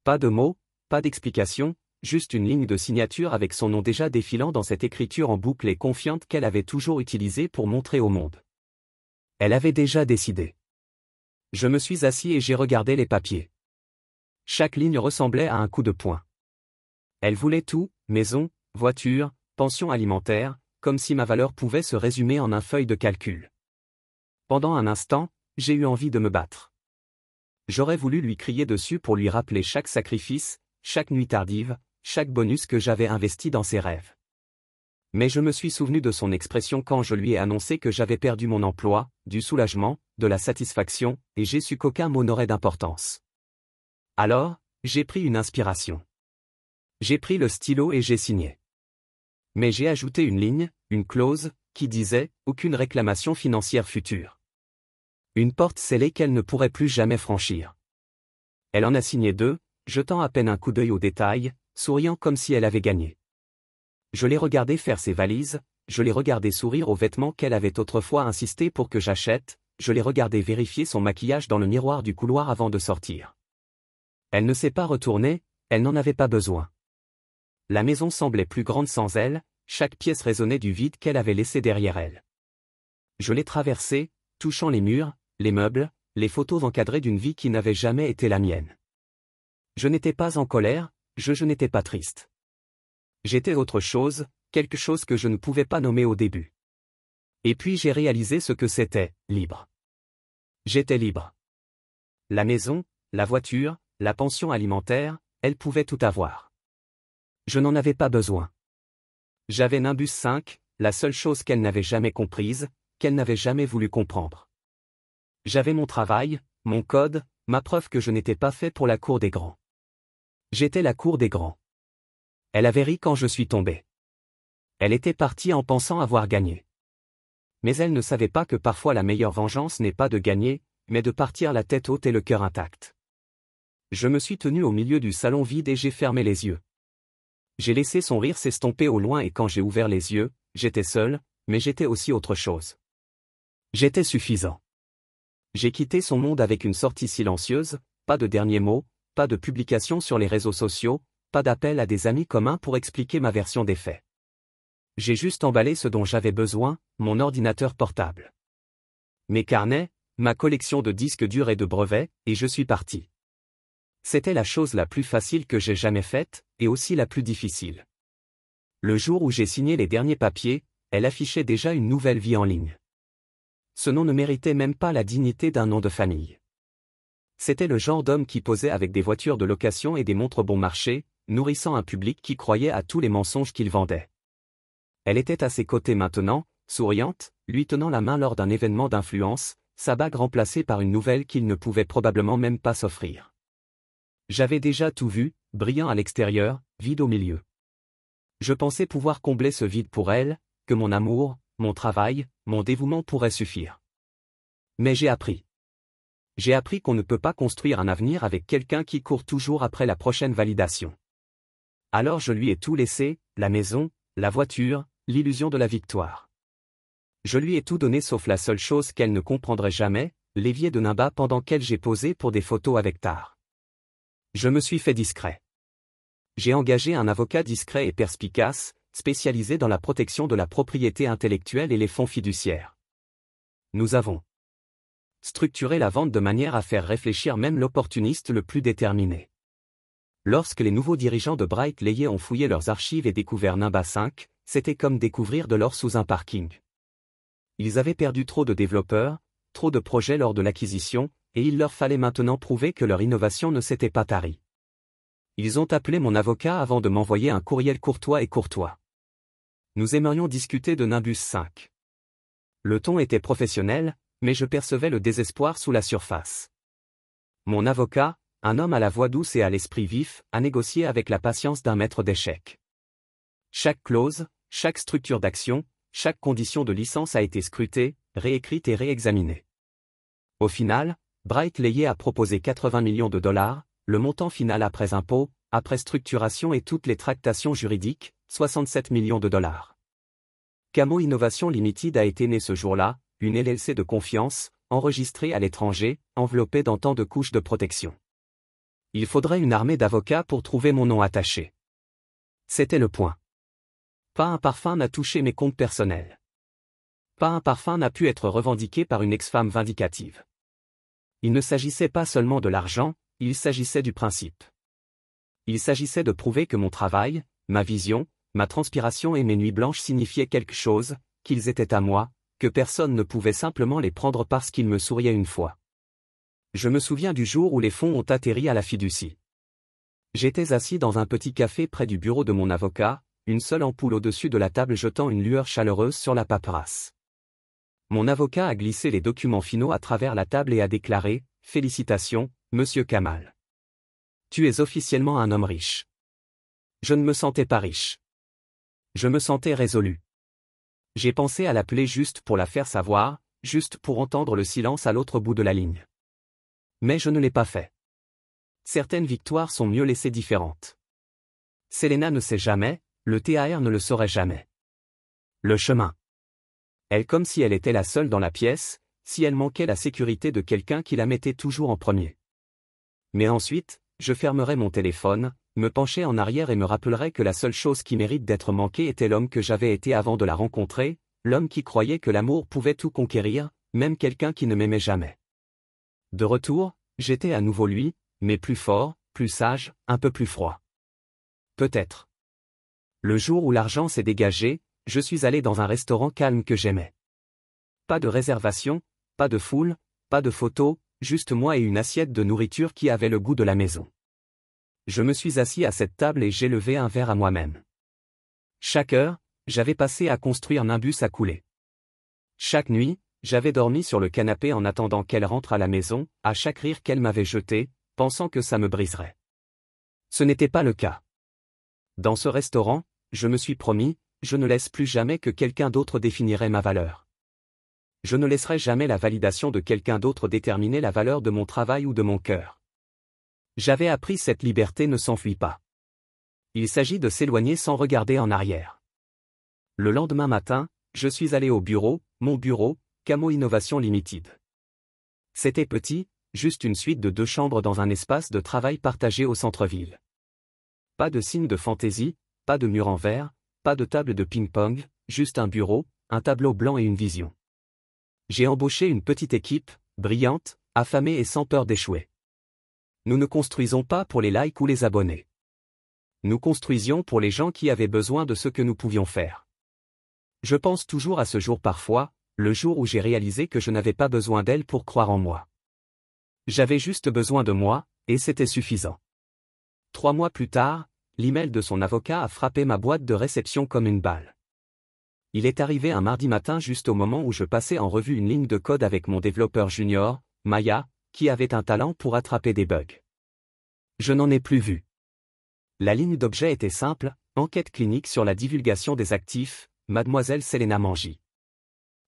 Pas de mots, pas d'explication, juste une ligne de signature avec son nom déjà défilant dans cette écriture en boucle et confiante qu'elle avait toujours utilisée pour montrer au monde. Elle avait déjà décidé. Je me suis assis et j'ai regardé les papiers. Chaque ligne ressemblait à un coup de poing. Elle voulait tout, maison, voiture, pension alimentaire, comme si ma valeur pouvait se résumer en un feuille de calcul. Pendant un instant, j'ai eu envie de me battre. J'aurais voulu lui crier dessus pour lui rappeler chaque sacrifice, chaque nuit tardive, chaque bonus que j'avais investi dans ses rêves. Mais je me suis souvenu de son expression quand je lui ai annoncé que j'avais perdu mon emploi, du soulagement, de la satisfaction, et j'ai su qu'aucun mot n'aurait d'importance. Alors, j'ai pris une inspiration. J'ai pris le stylo et j'ai signé. Mais j'ai ajouté une ligne, une clause, qui disait « aucune réclamation financière future ». Une porte scellée qu'elle ne pourrait plus jamais franchir. Elle en a signé 2, jetant à peine un coup d'œil aux détails, souriant comme si elle avait gagné. Je l'ai regardé faire ses valises, je l'ai regardé sourire aux vêtements qu'elle avait autrefois insisté pour que j'achète, je l'ai regardé vérifier son maquillage dans le miroir du couloir avant de sortir. Elle ne s'est pas retournée, elle n'en avait pas besoin. La maison semblait plus grande sans elle, chaque pièce résonnait du vide qu'elle avait laissé derrière elle. Je l'ai traversée, touchant les murs, les meubles, les photos encadrées d'une vie qui n'avait jamais été la mienne. Je n'étais pas en colère, je n'étais pas triste. J'étais autre chose, quelque chose que je ne pouvais pas nommer au début. Et puis j'ai réalisé ce que c'était, libre. J'étais libre. La maison, la voiture, la pension alimentaire, elle pouvait tout avoir. Je n'en avais pas besoin. J'avais Nimbus 5, la seule chose qu'elle n'avait jamais comprise, qu'elle n'avait jamais voulu comprendre. J'avais mon travail, mon code, ma preuve que je n'étais pas fait pour la cour des grands. J'étais la cour des grands. Elle avait ri quand je suis tombé. Elle était partie en pensant avoir gagné. Mais elle ne savait pas que parfois la meilleure vengeance n'est pas de gagner, mais de partir la tête haute et le cœur intact. Je me suis tenu au milieu du salon vide et j'ai fermé les yeux. J'ai laissé son rire s'estomper au loin et quand j'ai ouvert les yeux, j'étais seul, mais j'étais aussi autre chose. J'étais suffisant. J'ai quitté son monde avec une sortie silencieuse, pas de dernier mot, pas de publication sur les réseaux sociaux, pas d'appel à des amis communs pour expliquer ma version des faits. J'ai juste emballé ce dont j'avais besoin, mon ordinateur portable. Mes carnets, ma collection de disques durs et de brevets, et je suis parti. C'était la chose la plus facile que j'ai jamais faite, et aussi la plus difficile. Le jour où j'ai signé les derniers papiers, elle affichait déjà une nouvelle vie en ligne. Ce nom ne méritait même pas la dignité d'un nom de famille. C'était le genre d'homme qui posait avec des voitures de location et des montres bon marché, nourrissant un public qui croyait à tous les mensonges qu'il vendait. Elle était à ses côtés maintenant, souriante, lui tenant la main lors d'un événement d'influence, sa bague remplacée par une nouvelle qu'il ne pouvait probablement même pas s'offrir. J'avais déjà tout vu, brillant à l'extérieur, vide au milieu. Je pensais pouvoir combler ce vide pour elle, que mon amour, mon travail, mon dévouement pourraient suffire. Mais j'ai appris. J'ai appris qu'on ne peut pas construire un avenir avec quelqu'un qui court toujours après la prochaine validation. Alors je lui ai tout laissé, la maison, la voiture, l'illusion de la victoire. Je lui ai tout donné sauf la seule chose qu'elle ne comprendrait jamais, l'évier de Nimba pendant qu'elle j'ai posé pour des photos avec Tar. Je me suis fait discret. J'ai engagé un avocat discret et perspicace, spécialisé dans la protection de la propriété intellectuelle et les fonds fiduciaires. Nous avons structuré la vente de manière à faire réfléchir même l'opportuniste le plus déterminé. Lorsque les nouveaux dirigeants de Bright Layer ont fouillé leurs archives et découvert Nimba 5, c'était comme découvrir de l'or sous un parking. Ils avaient perdu trop de développeurs, trop de projets lors de l'acquisition, et il leur fallait maintenant prouver que leur innovation ne s'était pas tarie. Ils ont appelé mon avocat avant de m'envoyer un courriel courtois et courtois. Nous aimerions discuter de Nimbus 5. Le ton était professionnel, mais je percevais le désespoir sous la surface. Mon avocat, un homme à la voix douce et à l'esprit vif, a négocié avec la patience d'un maître d'échecs. Chaque clause, chaque structure d'action, chaque condition de licence a été scrutée, réécrite et réexaminée. Au final, Bright Layer a proposé 80 millions de dollars, le montant final après impôts, après structuration et toutes les tractations juridiques, 67 millions de dollars. Camo Innovation Limited a été née ce jour-là, une LLC de confiance, enregistrée à l'étranger, enveloppée dans tant de couches de protection. Il faudrait une armée d'avocats pour trouver mon nom attaché. C'était le point. Pas un parfum n'a touché mes comptes personnels. Pas un parfum n'a pu être revendiqué par une ex-femme vindicative. Il ne s'agissait pas seulement de l'argent, il s'agissait du principe. Il s'agissait de prouver que mon travail, ma vision, ma transpiration et mes nuits blanches signifiaient quelque chose, qu'ils étaient à moi, que personne ne pouvait simplement les prendre parce qu'ils me souriaient une fois. Je me souviens du jour où les fonds ont atterri à la fiducie. J'étais assis dans un petit café près du bureau de mon avocat, une seule ampoule au-dessus de la table jetant une lueur chaleureuse sur la paperasse. Mon avocat a glissé les documents finaux à travers la table et a déclaré « Félicitations, Monsieur Kamal. Tu es officiellement un homme riche. » Je ne me sentais pas riche. Je me sentais résolu. J'ai pensé à l'appeler juste pour la faire savoir, juste pour entendre le silence à l'autre bout de la ligne. Mais je ne l'ai pas fait. Certaines victoires sont mieux laissées différentes. Selena ne sait jamais, le TAR ne le saurait jamais. Le chemin. Elle comme si elle était la seule dans la pièce, si elle manquait la sécurité de quelqu'un qui la mettait toujours en premier. Mais ensuite, je fermerais mon téléphone, me pencherais en arrière et me rappellerais que la seule chose qui mérite d'être manquée était l'homme que j'avais été avant de la rencontrer, l'homme qui croyait que l'amour pouvait tout conquérir, même quelqu'un qui ne m'aimait jamais. De retour, j'étais à nouveau lui, mais plus fort, plus sage, un peu plus froid. Peut-être. Le jour où l'argent s'est dégagé, je suis allé dans un restaurant calme que j'aimais. Pas de réservation, pas de foule, pas de photos, juste moi et une assiette de nourriture qui avait le goût de la maison. Je me suis assis à cette table et j'ai levé un verre à moi-même. Chaque heure, j'avais passé à construire Nimbus à couler. Chaque nuit, j'avais dormi sur le canapé en attendant qu'elle rentre à la maison, à chaque rire qu'elle m'avait jeté, pensant que ça me briserait. Ce n'était pas le cas. Dans ce restaurant, je me suis promis, je ne laisse plus jamais que quelqu'un d'autre définirait ma valeur. Je ne laisserai jamais la validation de quelqu'un d'autre déterminer la valeur de mon travail ou de mon cœur. J'avais appris cette liberté ne s'enfuit pas. Il s'agit de s'éloigner sans regarder en arrière. Le lendemain matin, je suis allé au bureau, mon bureau, Camo Innovation Limited. C'était petit, juste une suite de 2 chambres dans un espace de travail partagé au centre-ville. Pas de signe de fantaisie, pas de mur en verre, pas de table de ping-pong, juste un bureau, un tableau blanc et une vision. J'ai embauché une petite équipe, brillante, affamée et sans peur d'échouer. Nous ne construisons pas pour les likes ou les abonnés. Nous construisions pour les gens qui avaient besoin de ce que nous pouvions faire. Je pense toujours à ce jour parfois, le jour où j'ai réalisé que je n'avais pas besoin d'elle pour croire en moi. J'avais juste besoin de moi, et c'était suffisant. 3 mois plus tard, l'email de son avocat a frappé ma boîte de réception comme une balle. Il est arrivé un mardi matin juste au moment où je passais en revue une ligne de code avec mon développeur junior, Maya, qui avait un talent pour attraper des bugs. Je n'en ai plus vu. La ligne d'objet était simple, enquête clinique sur la divulgation des actifs, Mademoiselle Selena Mangy.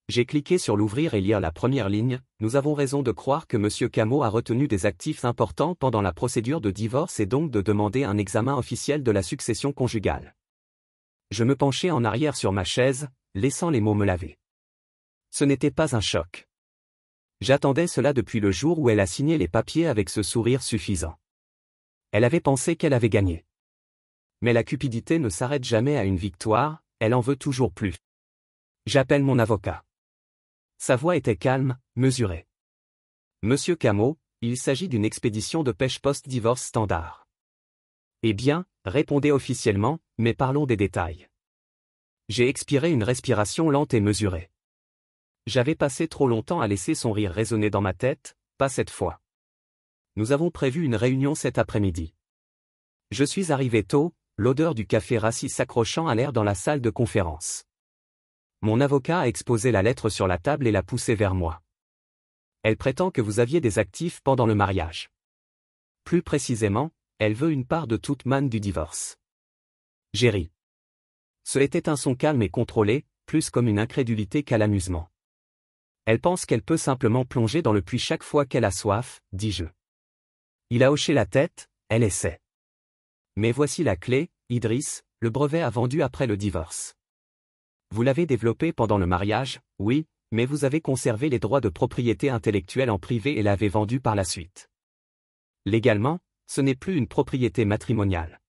J'ai cliqué sur l'ouvrir et lire la première ligne, nous avons raison de croire que M. Camo a retenu des actifs importants pendant la procédure de divorce et donc de demander un examen officiel de la succession conjugale. Je me penchai en arrière sur ma chaise, laissant les mots me laver. Ce n'était pas un choc. J'attendais cela depuis le jour où elle a signé les papiers avec ce sourire suffisant. Elle avait pensé qu'elle avait gagné. Mais la cupidité ne s'arrête jamais à une victoire, elle en veut toujours plus. J'appelle mon avocat. Sa voix était calme, mesurée. Monsieur Camo, il s'agit d'une expédition de pêche post-divorce standard. Eh bien, répondez officiellement, mais parlons des détails. J'ai expiré une respiration lente et mesurée. J'avais passé trop longtemps à laisser son rire résonner dans ma tête, pas cette fois. Nous avons prévu une réunion cet après-midi. Je suis arrivé tôt, l'odeur du café rassis s'accrochant à l'air dans la salle de conférence. Mon avocat a exposé la lettre sur la table et l'a poussée vers moi. Elle prétend que vous aviez des actifs pendant le mariage. Plus précisément, elle veut une part de toute manne du divorce. J'ai ri. Ce était un son calme et contrôlé, plus comme une incrédulité qu'à l'amusement. Elle pense qu'elle peut simplement plonger dans le puits chaque fois qu'elle a soif, dis-je. Il a hoché la tête, elle essaie. Mais voici la clé, Idriss, le brevet a vendu après le divorce. Vous l'avez développé pendant le mariage, oui, mais vous avez conservé les droits de propriété intellectuelle en privé et l'avez vendu par la suite. Légalement, ce n'est plus une propriété matrimoniale.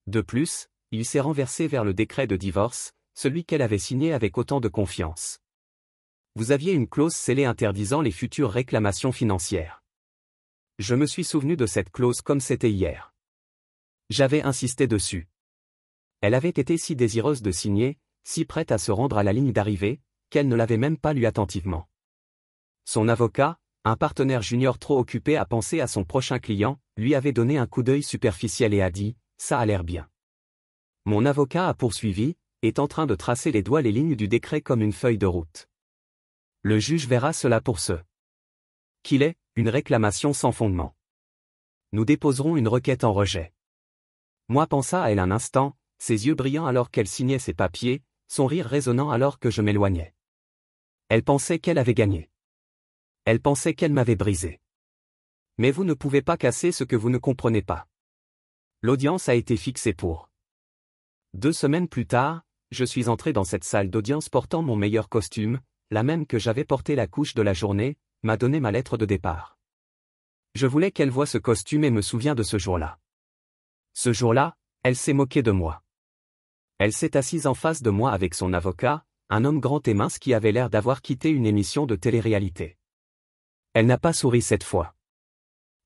De plus, il s'est renversé vers le décret de divorce, celui qu'elle avait signé avec autant de confiance. Vous aviez une clause scellée interdisant les futures réclamations financières. Je me suis souvenu de cette clause comme c'était hier. J'avais insisté dessus. Elle avait été si désireuse de signer, si prête à se rendre à la ligne d'arrivée, qu'elle ne l'avait même pas lu attentivement. Son avocat, un partenaire junior trop occupé à penser à son prochain client, lui avait donné un coup d'œil superficiel et a dit « ça a l'air bien ». Mon avocat a poursuivi, est en train de tracer les doigts les lignes du décret comme une feuille de route. Le juge verra cela pour ce qu'il est, une réclamation sans fondement. Nous déposerons une requête en rejet. Moi pensa à elle un instant, ses yeux brillants alors qu'elle signait ses papiers, son rire résonnant alors que je m'éloignais. Elle pensait qu'elle avait gagné. Elle pensait qu'elle m'avait brisé. Mais vous ne pouvez pas casser ce que vous ne comprenez pas. L'audience a été fixée pour 2 semaines plus tard, je suis entré dans cette salle d'audience portant mon meilleur costume, la même que j'avais porté la couche de la journée, m'a donné ma lettre de départ. Je voulais qu'elle voie ce costume et me souviens de ce jour-là. Ce jour-là, elle s'est moquée de moi. Elle s'est assise en face de moi avec son avocat, un homme grand et mince qui avait l'air d'avoir quitté une émission de télé-réalité. Elle n'a pas souri cette fois.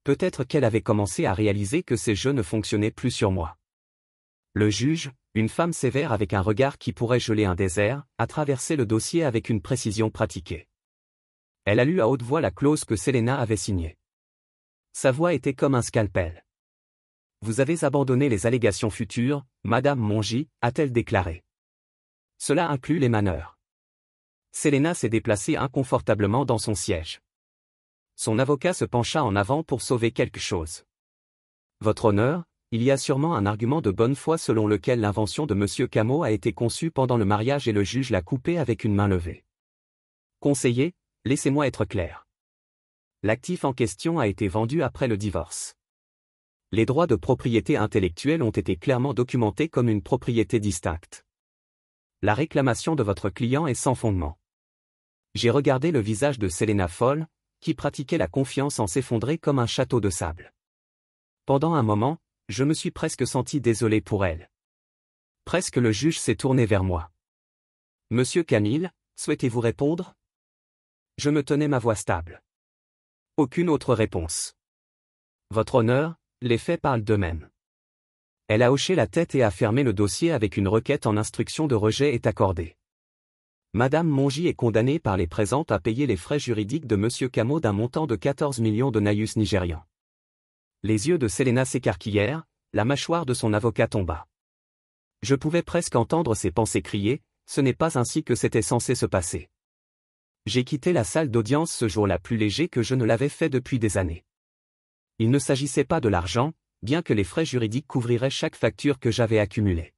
Peut-être qu'elle avait commencé à réaliser que ses jeux ne fonctionnaient plus sur moi. Le juge, Une femme sévère avec un regard qui pourrait geler un désert, a traversé le dossier avec une précision pratiquée. Elle a lu à haute voix la clause que Selena avait signée. Sa voix était comme un scalpel. Vous avez abandonné les allégations futures, Madame Mongy, a-t-elle déclaré. Cela inclut les manœuvres. Selena s'est déplacée inconfortablement dans son siège. Son avocat se pencha en avant pour sauver quelque chose. Votre honneur, il y a sûrement un argument de bonne foi selon lequel l'invention de M. Camo a été conçue pendant le mariage et le juge l'a coupée avec une main levée. Conseiller, laissez-moi être clair. L'actif en question a été vendu après le divorce. Les droits de propriété intellectuelle ont été clairement documentés comme une propriété distincte. La réclamation de votre client est sans fondement. J'ai regardé le visage de Selena folle, qui pratiquait la confiance en s'effondrer comme un château de sable. Pendant un moment, je me suis presque senti désolé pour elle. Presque le juge s'est tourné vers moi. Monsieur Camille, souhaitez-vous répondre? Je me tenais ma voix stable. Aucune autre réponse. Votre honneur, les faits parlent d'eux-mêmes. Elle a hoché la tête et a fermé le dossier avec une requête en instruction de rejet est accordée. Madame Mongy est condamnée par les présentes à payer les frais juridiques de Monsieur Camo d'un montant de 14 millions de naïus nigérians. Les yeux de Selena s'écarquillèrent, la mâchoire de son avocat tomba. Je pouvais presque entendre ses pensées crier, ce n'est pas ainsi que c'était censé se passer. J'ai quitté la salle d'audience ce jour-là plus léger que je ne l'avais fait depuis des années. Il ne s'agissait pas de l'argent, bien que les frais juridiques couvriraient chaque facture que j'avais accumulée.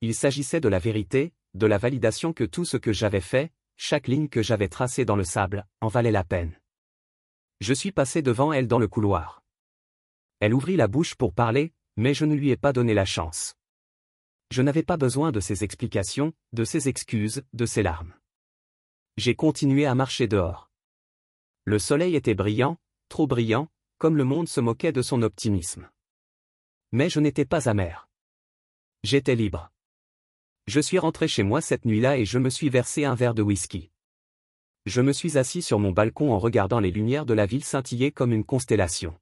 Il s'agissait de la vérité, de la validation que tout ce que j'avais fait, chaque ligne que j'avais tracée dans le sable, en valait la peine. Je suis passé devant elle dans le couloir. Elle ouvrit la bouche pour parler, mais je ne lui ai pas donné la chance. Je n'avais pas besoin de ses explications, de ses excuses, de ses larmes. J'ai continué à marcher dehors. Le soleil était brillant, trop brillant, comme le monde se moquait de son optimisme. Mais je n'étais pas amer. J'étais libre. Je suis rentré chez moi cette nuit-là et je me suis versé un verre de whisky. Je me suis assis sur mon balcon en regardant les lumières de la ville scintiller comme une constellation.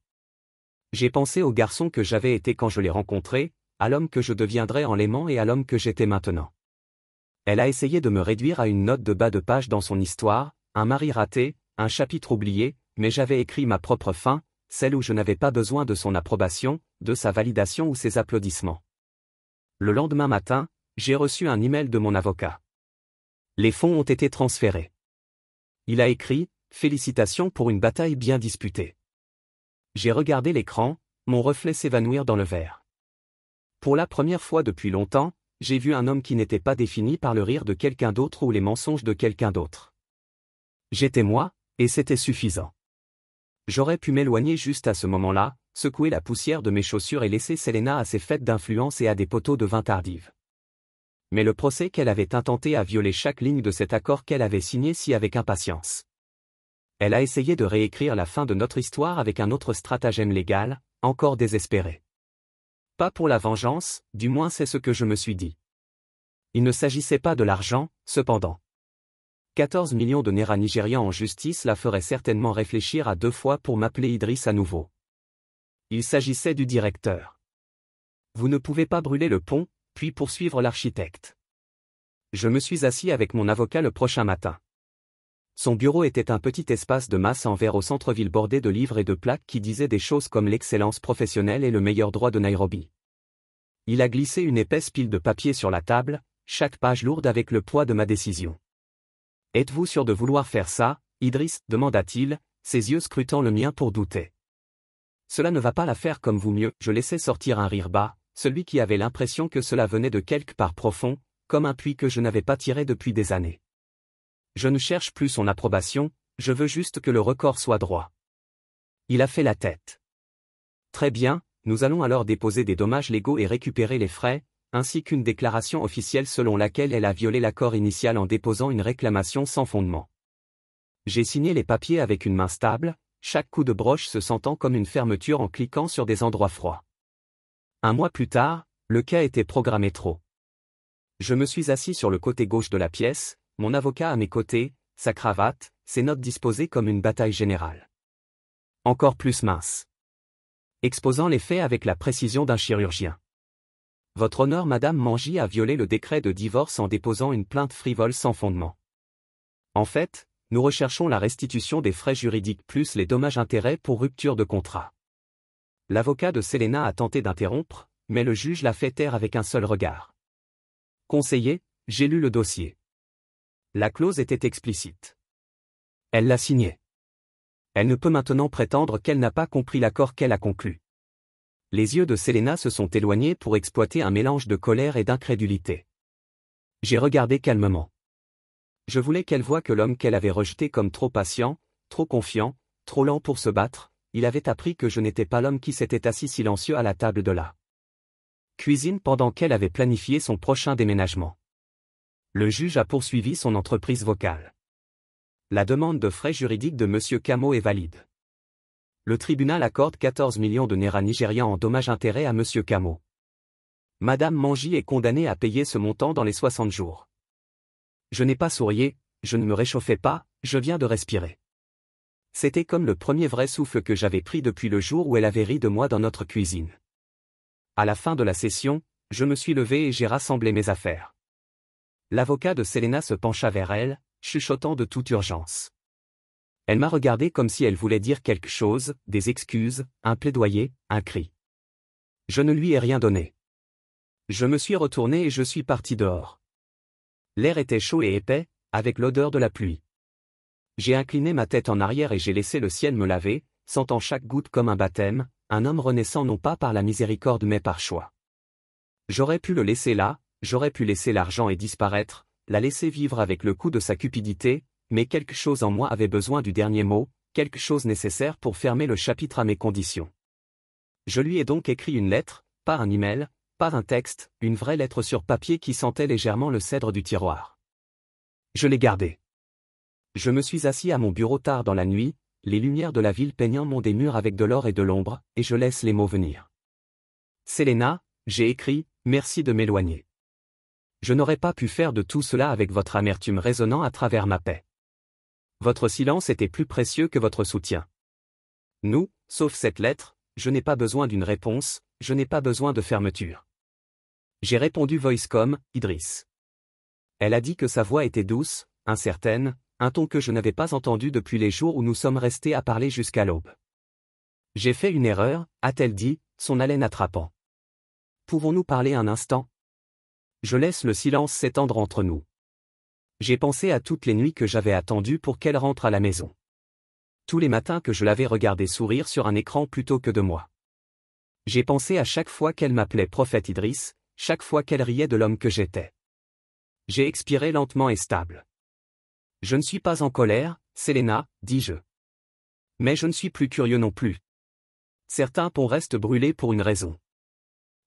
J'ai pensé au garçon que j'avais été quand je l'ai rencontré, à l'homme que je deviendrais en l'aimant et à l'homme que j'étais maintenant. Elle a essayé de me réduire à une note de bas de page dans son histoire, un mari raté, un chapitre oublié, mais j'avais écrit ma propre fin, celle où je n'avais pas besoin de son approbation, de sa validation ou ses applaudissements. Le lendemain matin, j'ai reçu un email de mon avocat. Les fonds ont été transférés. Il a écrit « Félicitations pour une bataille bien disputée ». J'ai regardé l'écran, mon reflet s'évanouir dans le verre. Pour la première fois depuis longtemps, j'ai vu un homme qui n'était pas défini par le rire de quelqu'un d'autre ou les mensonges de quelqu'un d'autre. J'étais moi, et c'était suffisant. J'aurais pu m'éloigner juste à ce moment-là, secouer la poussière de mes chaussures et laisser Selena à ses fêtes d'influence et à des poteaux de vin tardive. Mais le procès qu'elle avait intenté a violé chaque ligne de cet accord qu'elle avait signé si avec impatience. Elle a essayé de réécrire la fin de notre histoire avec un autre stratagème légal, encore désespéré. Pas pour la vengeance, du moins c'est ce que je me suis dit. Il ne s'agissait pas de l'argent, cependant. 14 millions de naira nigérians en justice la feraient certainement réfléchir à 2 fois pour m'appeler Idriss à nouveau. Il s'agissait du directeur. Vous ne pouvez pas brûler le pont, puis poursuivre l'architecte. Je me suis assis avec mon avocat le prochain matin. Son bureau était un petit espace de masse en verre au centre-ville bordé de livres et de plaques qui disaient des choses comme l'excellence professionnelle et le meilleur droit de Nairobi. Il a glissé une épaisse pile de papier sur la table, chaque page lourde avec le poids de ma décision. « Êtes-vous sûr de vouloir faire ça, Idriss ?» demanda-t-il, ses yeux scrutant le mien pour douter. « Cela ne va pas la faire comme vous mieux. » Je laissai sortir un rire bas, celui qui avait l'impression que cela venait de quelque part profond, comme un puits que je n'avais pas tiré depuis des années. Je ne cherche plus son approbation, je veux juste que le record soit droit. Il a fait la tête. Très bien, nous allons alors déposer des dommages légaux et récupérer les frais, ainsi qu'une déclaration officielle selon laquelle elle a violé l'accord initial en déposant une réclamation sans fondement. J'ai signé les papiers avec une main stable, chaque coup de broche se sentant comme une fermeture en cliquant sur des endroits froids. Un mois plus tard, le cas était programmé trop. Je me suis assis sur le côté gauche de la pièce, mon avocat à mes côtés, sa cravate, ses notes disposées comme une bataille générale. Encore plus mince. Exposant les faits avec la précision d'un chirurgien. Votre honneur, Madame Mangy a violé le décret de divorce en déposant une plainte frivole sans fondement. En fait, nous recherchons la restitution des frais juridiques plus les dommages-intérêts pour rupture de contrat. L'avocat de Selena a tenté d'interrompre, mais le juge l'a fait taire avec un seul regard. Conseiller, j'ai lu le dossier. La clause était explicite. Elle l'a signée. Elle ne peut maintenant prétendre qu'elle n'a pas compris l'accord qu'elle a conclu. Les yeux de Selena se sont éloignés pour exploiter un mélange de colère et d'incrédulité. J'ai regardé calmement. Je voulais qu'elle voie que l'homme qu'elle avait rejeté comme trop patient, trop confiant, trop lent pour se battre, il avait appris que je n'étais pas l'homme qui s'était assis silencieux à la table de la cuisine pendant qu'elle avait planifié son prochain déménagement. Le juge a poursuivi son entreprise vocale. La demande de frais juridiques de M. Camo est valide. Le tribunal accorde 14 millions de naira nigérians en dommages-intérêts à M. Camo. Madame Mangy est condamnée à payer ce montant dans les 60 jours. Je n'ai pas sourié, je ne me réchauffais pas, je viens de respirer. C'était comme le premier vrai souffle que j'avais pris depuis le jour où elle avait ri de moi dans notre cuisine. À la fin de la session, je me suis levé et j'ai rassemblé mes affaires. L'avocat de Selena se pencha vers elle, chuchotant de toute urgence. Elle m'a regardé comme si elle voulait dire quelque chose, des excuses, un plaidoyer, un cri. Je ne lui ai rien donné. Je me suis retourné et je suis parti dehors. L'air était chaud et épais, avec l'odeur de la pluie. J'ai incliné ma tête en arrière et j'ai laissé le ciel me laver, sentant chaque goutte comme un baptême, un homme renaissant non pas par la miséricorde mais par choix. J'aurais pu le laisser là, j'aurais pu laisser l'argent et disparaître, la laisser vivre avec le coup de sa cupidité, mais quelque chose en moi avait besoin du dernier mot, quelque chose nécessaire pour fermer le chapitre à mes conditions. Je lui ai donc écrit une lettre, pas un email, pas un texte, une vraie lettre sur papier qui sentait légèrement le cèdre du tiroir. Je l'ai gardée. Je me suis assis à mon bureau tard dans la nuit, les lumières de la ville peignant mon des murs avec de l'or et de l'ombre, et je laisse les mots venir. Selena, j'ai écrit, merci de m'éloigner. Je n'aurais pas pu faire de tout cela avec votre amertume résonnant à travers ma paix. Votre silence était plus précieux que votre soutien. Nous, sauf cette lettre, je n'ai pas besoin d'une réponse, je n'ai pas besoin de fermeture. J'ai répondu Voicecom, Idriss. Elle a dit que sa voix était douce, incertaine, un ton que je n'avais pas entendu depuis les jours où nous sommes restés à parler jusqu'à l'aube. J'ai fait une erreur, a-t-elle dit, son haleine attrapant. Pouvons-nous parler un instant? Je laisse le silence s'étendre entre nous. J'ai pensé à toutes les nuits que j'avais attendues pour qu'elle rentre à la maison. Tous les matins que je l'avais regardée sourire sur un écran plutôt que de moi. J'ai pensé à chaque fois qu'elle m'appelait prophète Idriss, chaque fois qu'elle riait de l'homme que j'étais. J'ai expiré lentement et stable. Je ne suis pas en colère, Selena, dis-je. Mais je ne suis plus curieux non plus. Certains ponts restent brûlés pour une raison.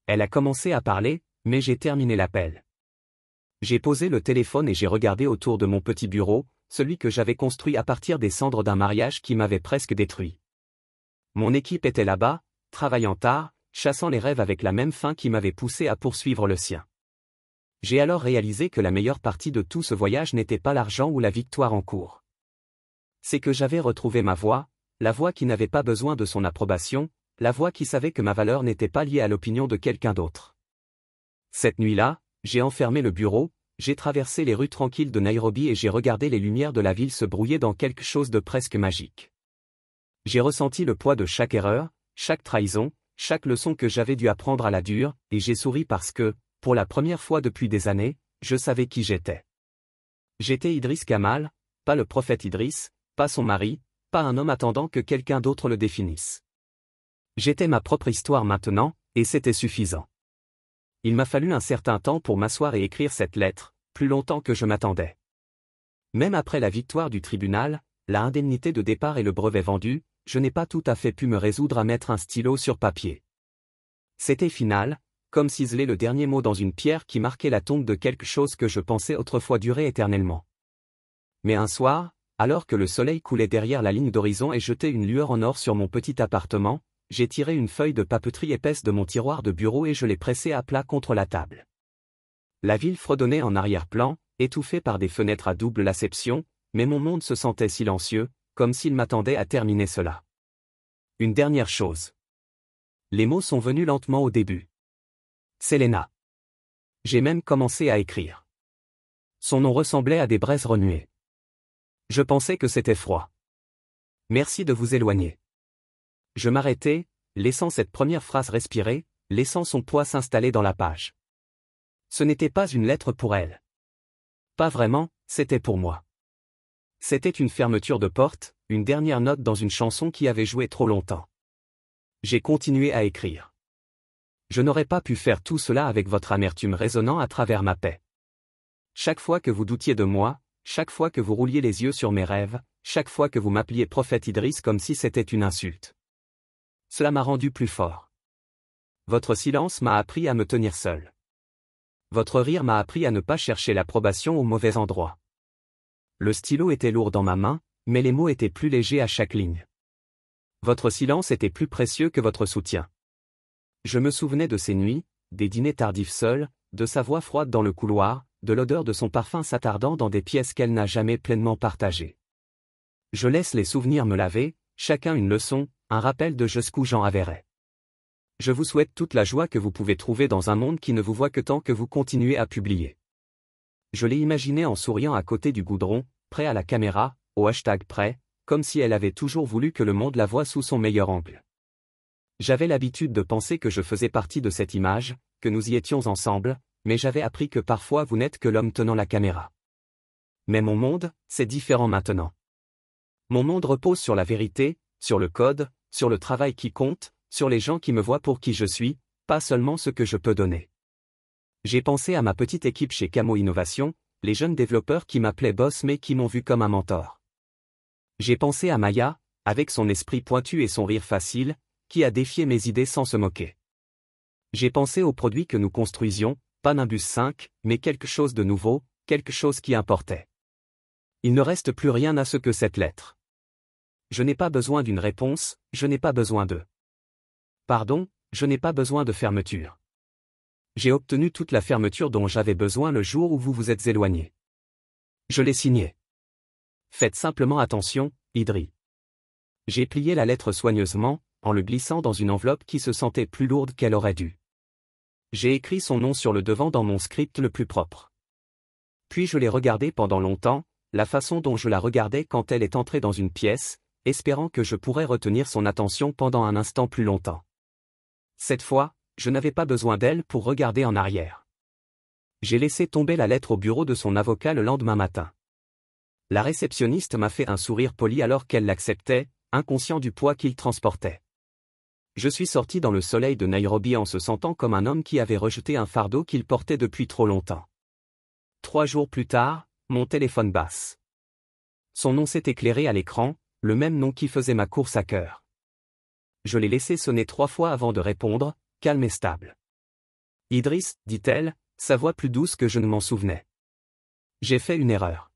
Elle a commencé à parler, mais j'ai terminé l'appel. J'ai posé le téléphone et j'ai regardé autour de mon petit bureau, celui que j'avais construit à partir des cendres d'un mariage qui m'avait presque détruit. Mon équipe était là-bas, travaillant tard, chassant les rêves avec la même faim qui m'avait poussé à poursuivre le sien. J'ai alors réalisé que la meilleure partie de tout ce voyage n'était pas l'argent ou la victoire en cours. C'est que j'avais retrouvé ma voix, la voix qui n'avait pas besoin de son approbation, la voix qui savait que ma valeur n'était pas liée à l'opinion de quelqu'un d'autre. Cette nuit-là, j'ai enfermé le bureau, j'ai traversé les rues tranquilles de Nairobi et j'ai regardé les lumières de la ville se brouiller dans quelque chose de presque magique. J'ai ressenti le poids de chaque erreur, chaque trahison, chaque leçon que j'avais dû apprendre à la dure, et j'ai souri parce que, pour la première fois depuis des années, je savais qui j'étais. J'étais Idriss Kamal, pas le prophète Idriss, pas son mari, pas un homme attendant que quelqu'un d'autre le définisse. J'étais ma propre histoire maintenant, et c'était suffisant. Il m'a fallu un certain temps pour m'asseoir et écrire cette lettre, plus longtemps que je m'attendais. Même après la victoire du tribunal, la indemnité de départ et le brevet vendu, je n'ai pas tout à fait pu me résoudre à mettre un stylo sur papier. C'était final, comme ciseler le dernier mot dans une pierre qui marquait la tombe de quelque chose que je pensais autrefois durer éternellement. Mais un soir, alors que le soleil coulait derrière la ligne d'horizon et jetait une lueur en or sur mon petit appartement, j'ai tiré une feuille de papeterie épaisse de mon tiroir de bureau et je l'ai pressée à plat contre la table. La ville fredonnait en arrière-plan, étouffée par des fenêtres à double acception, mais mon monde se sentait silencieux, comme s'il m'attendait à terminer cela. Une dernière chose. Les mots sont venus lentement au début. Selena. J'ai même commencé à écrire. Son nom ressemblait à des braises remuées. Je pensais que c'était froid. Merci de vous éloigner. Je m'arrêtai, laissant cette première phrase respirer, laissant son poids s'installer dans la page. Ce n'était pas une lettre pour elle. Pas vraiment, c'était pour moi. C'était une fermeture de porte, une dernière note dans une chanson qui avait joué trop longtemps. J'ai continué à écrire. Je n'aurais pas pu faire tout cela avec votre amertume résonnant à travers ma paix. Chaque fois que vous doutiez de moi, chaque fois que vous rouliez les yeux sur mes rêves, chaque fois que vous m'appeliez prophète Idriss comme si c'était une insulte. Cela m'a rendu plus fort. Votre silence m'a appris à me tenir seul. Votre rire m'a appris à ne pas chercher l'approbation au mauvais endroit. Le stylo était lourd dans ma main, mais les mots étaient plus légers à chaque ligne. Votre silence était plus précieux que votre soutien. Je me souvenais de ces nuits, des dîners tardifs seuls, de sa voix froide dans le couloir, de l'odeur de son parfum s'attardant dans des pièces qu'elle n'a jamais pleinement partagées. Je laisse les souvenirs me laver, chacun une leçon, un rappel de jusqu'où j'en avais. Je vous souhaite toute la joie que vous pouvez trouver dans un monde qui ne vous voit que tant que vous continuez à publier. Je l'ai imaginé en souriant à côté du goudron, prêt à la caméra, au hashtag prêt, comme si elle avait toujours voulu que le monde la voie sous son meilleur angle. J'avais l'habitude de penser que je faisais partie de cette image, que nous y étions ensemble, mais j'avais appris que parfois vous n'êtes que l'homme tenant la caméra. Mais mon monde, c'est différent maintenant. Mon monde repose sur la vérité, sur le code, sur le travail qui compte, sur les gens qui me voient pour qui je suis, pas seulement ce que je peux donner. J'ai pensé à ma petite équipe chez Camo Innovation, les jeunes développeurs qui m'appelaient boss mais qui m'ont vu comme un mentor. J'ai pensé à Maya, avec son esprit pointu et son rire facile, qui a défié mes idées sans se moquer. J'ai pensé aux produits que nous construisions, pas Nimbus 5, mais quelque chose de nouveau, quelque chose qui importait. Il ne reste plus rien à ce que cette lettre. Je n'ai pas besoin d'une réponse, je n'ai pas besoin de. Pardon, je n'ai pas besoin de fermeture. J'ai obtenu toute la fermeture dont j'avais besoin le jour où vous vous êtes éloigné. Je l'ai signé. Faites simplement attention, Idriss. J'ai plié la lettre soigneusement, en le glissant dans une enveloppe qui se sentait plus lourde qu'elle aurait dû. J'ai écrit son nom sur le devant dans mon script le plus propre. Puis je l'ai regardée pendant longtemps, la façon dont je la regardais quand elle est entrée dans une pièce, espérant que je pourrais retenir son attention pendant un instant plus longtemps. Cette fois, je n'avais pas besoin d'elle pour regarder en arrière. J'ai laissé tomber la lettre au bureau de son avocat le lendemain matin. La réceptionniste m'a fait un sourire poli alors qu'elle l'acceptait, inconscient du poids qu'il transportait. Je suis sorti dans le soleil de Nairobi en se sentant comme un homme qui avait rejeté un fardeau qu'il portait depuis trop longtemps. 3 jours plus tard, mon téléphone basse. Son nom s'est éclairé à l'écran, le même nom qui faisait ma course à cœur. Je l'ai laissé sonner 3 fois avant de répondre, calme et stable. Idriss, dit-elle, sa voix plus douce que je ne m'en souvenais. J'ai fait une erreur.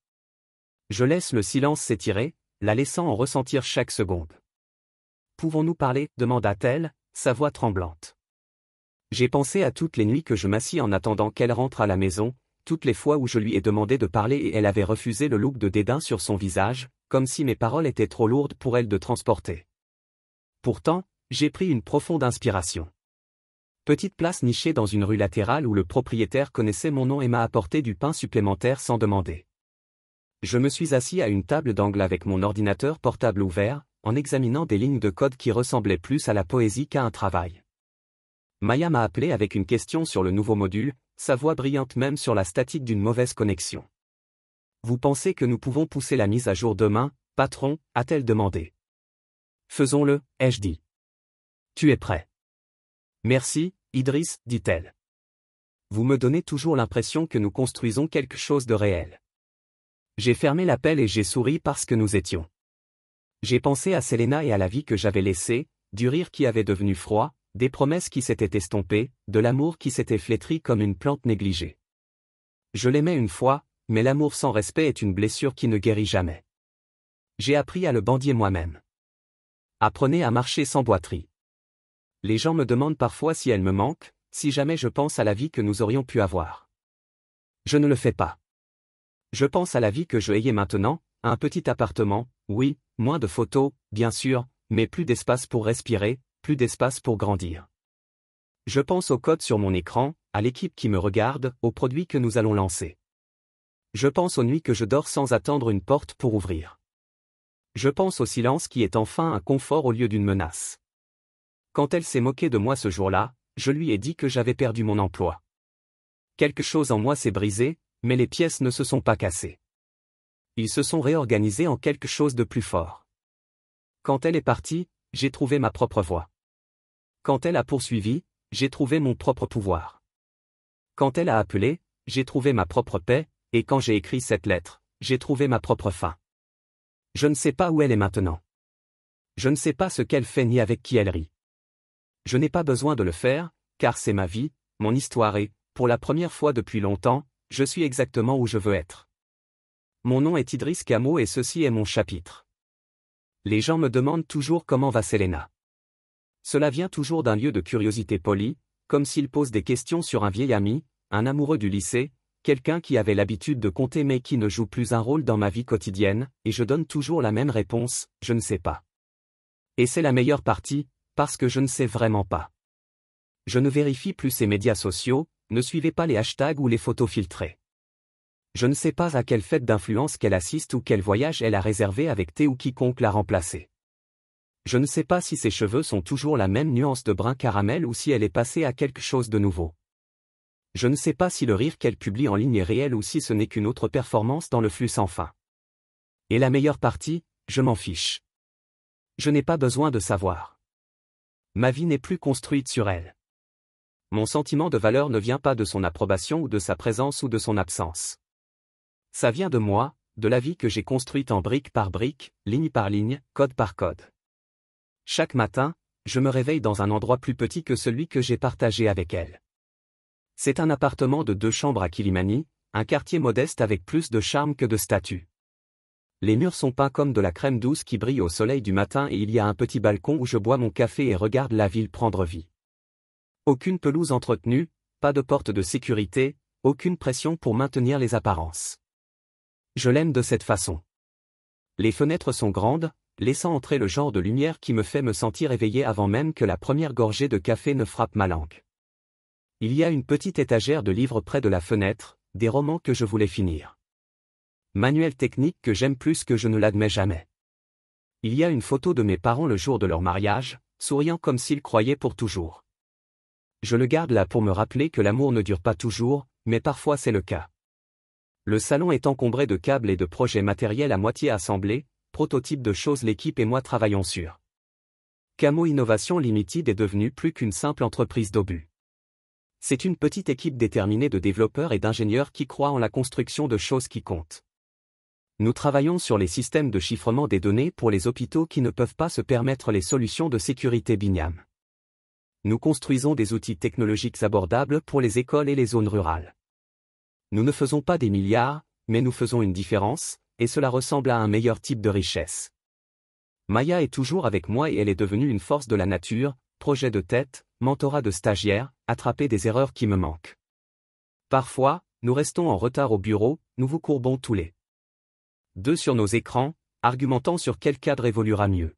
Je laisse le silence s'étirer, la laissant en ressentir chaque seconde. Pouvons-nous parler, demanda-t-elle, sa voix tremblante. J'ai pensé à toutes les nuits que je m'assis en attendant qu'elle rentre à la maison, toutes les fois où je lui ai demandé de parler et elle avait refusé le look de dédain sur son visage, comme si mes paroles étaient trop lourdes pour elle de transporter. Pourtant, j'ai pris une profonde inspiration. Petite place nichée dans une rue latérale où le propriétaire connaissait mon nom et m'a apporté du pain supplémentaire sans demander. Je me suis assis à une table d'angle avec mon ordinateur portable ouvert, en examinant des lignes de code qui ressemblaient plus à la poésie qu'à un travail. Maya m'a appelé avec une question sur le nouveau module, sa voix brillante même sur la statique d'une mauvaise connexion. Vous pensez que nous pouvons pousser la mise à jour demain, patron, a-t-elle demandé. Faisons-le, ai-je dit. Tu es prêt. Merci, Idriss, dit-elle. Vous me donnez toujours l'impression que nous construisons quelque chose de réel. J'ai fermé l'appel et j'ai souri parce que nous étions. J'ai pensé à Selena et à la vie que j'avais laissée, du rire qui avait devenu froid, des promesses qui s'étaient estompées, de l'amour qui s'était flétri comme une plante négligée. Je l'aimais une fois, mais l'amour sans respect est une blessure qui ne guérit jamais. J'ai appris à le bandier moi-même. Apprenez à marcher sans boiterie. Les gens me demandent parfois si elle me manque, si jamais je pense à la vie que nous aurions pu avoir. Je ne le fais pas. Je pense à la vie que je ayais maintenant, un petit appartement, oui, moins de photos, bien sûr, mais plus d'espace pour respirer, plus d'espace pour grandir. Je pense au code sur mon écran, à l'équipe qui me regarde, aux produits que nous allons lancer. Je pense aux nuits que je dors sans attendre une porte pour ouvrir. Je pense au silence qui est enfin un confort au lieu d'une menace. Quand elle s'est moquée de moi ce jour-là, je lui ai dit que j'avais perdu mon emploi. Quelque chose en moi s'est brisé, mais les pièces ne se sont pas cassées. Ils se sont réorganisés en quelque chose de plus fort. Quand elle est partie, j'ai trouvé ma propre voie. Quand elle a poursuivi, j'ai trouvé mon propre pouvoir. Quand elle a appelé, j'ai trouvé ma propre paix, et quand j'ai écrit cette lettre, j'ai trouvé ma propre fin. Je ne sais pas où elle est maintenant. Je ne sais pas ce qu'elle fait ni avec qui elle rit. Je n'ai pas besoin de le faire, car c'est ma vie, mon histoire et, pour la première fois depuis longtemps, je suis exactement où je veux être. Mon nom est Idriss Camo et ceci est mon chapitre. Les gens me demandent toujours comment va Selena. Cela vient toujours d'un lieu de curiosité polie, comme s'ils posent des questions sur un vieil ami, un amoureux du lycée, quelqu'un qui avait l'habitude de compter mais qui ne joue plus un rôle dans ma vie quotidienne, et je donne toujours la même réponse, je ne sais pas. Et c'est la meilleure partie, parce que je ne sais vraiment pas. Je ne vérifie plus ses médias sociaux, ne suivez pas les hashtags ou les photos filtrées. Je ne sais pas à quelle fête d'influence qu'elle assiste ou quel voyage elle a réservé avec T ou quiconque l'a remplacée. Je ne sais pas si ses cheveux sont toujours la même nuance de brun caramel ou si elle est passée à quelque chose de nouveau. Je ne sais pas si le rire qu'elle publie en ligne est réel ou si ce n'est qu'une autre performance dans le flux sans fin. Et la meilleure partie, je m'en fiche. Je n'ai pas besoin de savoir. Ma vie n'est plus construite sur elle. Mon sentiment de valeur ne vient pas de son approbation ou de sa présence ou de son absence. Ça vient de moi, de la vie que j'ai construite en brique par brique, ligne par ligne, code par code. Chaque matin, je me réveille dans un endroit plus petit que celui que j'ai partagé avec elle. C'est un appartement de 2 chambres à Kilimani, un quartier modeste avec plus de charme que de statut. Les murs sont peints comme de la crème douce qui brille au soleil du matin et il y a un petit balcon où je bois mon café et regarde la ville prendre vie. Aucune pelouse entretenue, pas de porte de sécurité, aucune pression pour maintenir les apparences. Je l'aime de cette façon. Les fenêtres sont grandes, laissant entrer le genre de lumière qui me fait me sentir éveillé avant même que la première gorgée de café ne frappe ma langue. Il y a une petite étagère de livres près de la fenêtre, des romans que je voulais finir. Manuel technique que j'aime plus que je ne l'admets jamais. Il y a une photo de mes parents le jour de leur mariage, souriant comme s'ils croyaient pour toujours. Je le garde là pour me rappeler que l'amour ne dure pas toujours, mais parfois c'est le cas. Le salon est encombré de câbles et de projets matériels à moitié assemblés, prototypes de choses l'équipe et moi travaillons sur. Camo Innovation Limited est devenue plus qu'une simple entreprise d'obus. C'est une petite équipe déterminée de développeurs et d'ingénieurs qui croient en la construction de choses qui comptent. Nous travaillons sur les systèmes de chiffrement des données pour les hôpitaux qui ne peuvent pas se permettre les solutions de sécurité BINIAM. Nous construisons des outils technologiques abordables pour les écoles et les zones rurales. Nous ne faisons pas des milliards, mais nous faisons une différence, et cela ressemble à un meilleur type de richesse. Maya est toujours avec moi et elle est devenue une force de la nature, projet de tête, mentorat de stagiaire, attraper des erreurs qui me manquent. Parfois, nous restons en retard au bureau, nous vous courbons tous les 2 sur nos écrans, argumentant sur quel cadre évoluera mieux.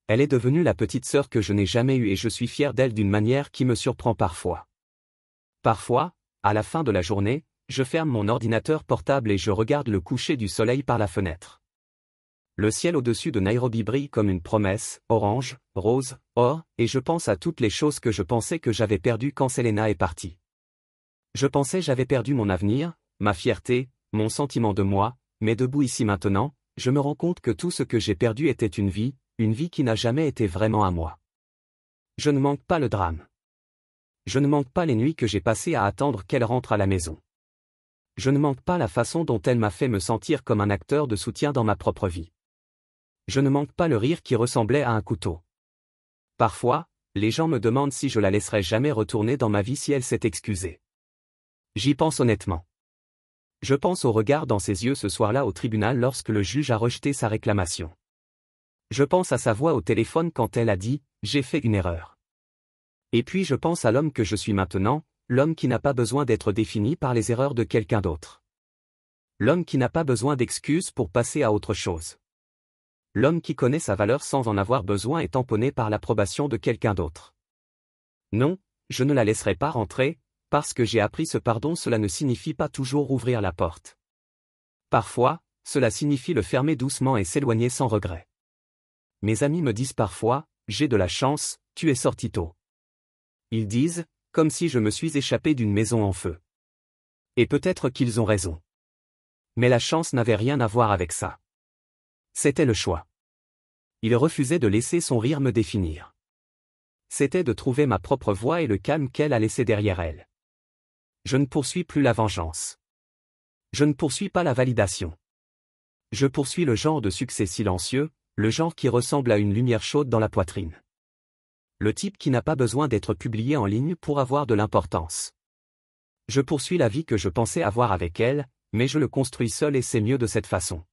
Elle est devenue la petite sœur que je n'ai jamais eue et je suis fier d'elle d'une manière qui me surprend parfois. Parfois, à la fin de la journée, je ferme mon ordinateur portable et je regarde le coucher du soleil par la fenêtre. Le ciel au-dessus de Nairobi brille comme une promesse, orange, rose, or, et je pense à toutes les choses que je pensais que j'avais perdues quand Selena est partie. Je pensais j'avais perdu mon avenir, ma fierté, mon sentiment de moi, mais debout ici maintenant, je me rends compte que tout ce que j'ai perdu était une vie qui n'a jamais été vraiment à moi. Je ne manque pas le drame. Je ne manque pas les nuits que j'ai passées à attendre qu'elle rentre à la maison. Je ne manque pas la façon dont elle m'a fait me sentir comme un acteur de soutien dans ma propre vie. Je ne manque pas le rire qui ressemblait à un couteau. Parfois, les gens me demandent si je la laisserai jamais retourner dans ma vie si elle s'est excusée. J'y pense honnêtement. Je pense au regard dans ses yeux ce soir-là au tribunal lorsque le juge a rejeté sa réclamation. Je pense à sa voix au téléphone quand elle a dit « J'ai fait une erreur ». Et puis je pense à l'homme que je suis maintenant, l'homme qui n'a pas besoin d'être défini par les erreurs de quelqu'un d'autre. L'homme qui n'a pas besoin d'excuses pour passer à autre chose. L'homme qui connaît sa valeur sans en avoir besoin et tamponné par l'approbation de quelqu'un d'autre. Non, je ne la laisserai pas rentrer, Parce que j'ai appris ce pardon, cela ne signifie pas toujours ouvrir la porte. Parfois, cela signifie le fermer doucement et s'éloigner sans regret. Mes amis me disent parfois, j'ai de la chance, tu es sorti tôt. Ils disent, comme si je me suis échappé d'une maison en feu. Et peut-être qu'ils ont raison. Mais la chance n'avait rien à voir avec ça. C'était le choix. Il refusait de laisser son rire me définir. C'était de trouver ma propre voie et le calme qu'elle a laissé derrière elle. Je ne poursuis plus la vengeance. Je ne poursuis pas la validation. Je poursuis le genre de succès silencieux, le genre qui ressemble à une lumière chaude dans la poitrine. Le type qui n'a pas besoin d'être publié en ligne pour avoir de l'importance. Je poursuis la vie que je pensais avoir avec elle, mais je le construis seul et c'est mieux de cette façon.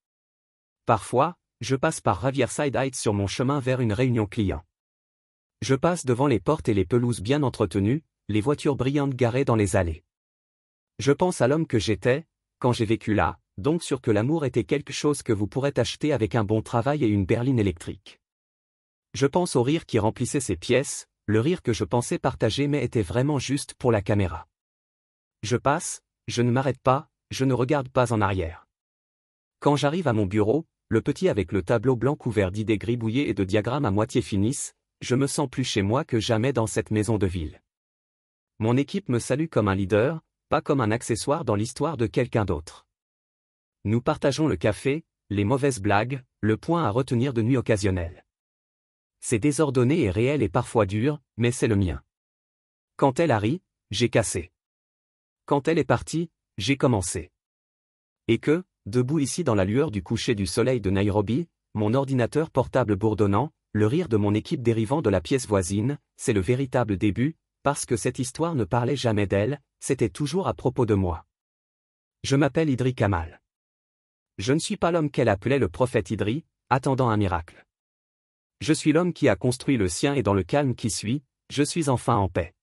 Parfois, je passe par Riverside Heights sur mon chemin vers une réunion client. Je passe devant les portes et les pelouses bien entretenues, les voitures brillantes garées dans les allées. Je pense à l'homme que j'étais, quand j'ai vécu là, donc sûr que l'amour était quelque chose que vous pourrez acheter avec un bon travail et une berline électrique. Je pense au rire qui remplissait ces pièces, le rire que je pensais partager mais était vraiment juste pour la caméra. Je passe, je ne m'arrête pas, je ne regarde pas en arrière. Quand j'arrive à mon bureau, le petit avec le tableau blanc couvert d'idées gribouillées et de diagrammes à moitié finissent, je me sens plus chez moi que jamais dans cette maison de ville. Mon équipe me salue comme un leader, pas comme un accessoire dans l'histoire de quelqu'un d'autre. Nous partageons le café, les mauvaises blagues, le point à retenir de nuit occasionnelle. C'est désordonné et réel et parfois dur, mais c'est le mien. Quand elle a ri, j'ai cassé. Quand elle est partie, j'ai commencé. Et que, debout ici dans la lueur du coucher du soleil de Nairobi, mon ordinateur portable bourdonnant, le rire de mon équipe dérivant de la pièce voisine, c'est le véritable début, parce que cette histoire ne parlait jamais d'elle, c'était toujours à propos de moi. Je m'appelle Idri Kamal. Je ne suis pas l'homme qu'elle appelait le prophète Idri, attendant un miracle. Je suis l'homme qui a construit le sien et dans le calme qui suit, je suis enfin en paix.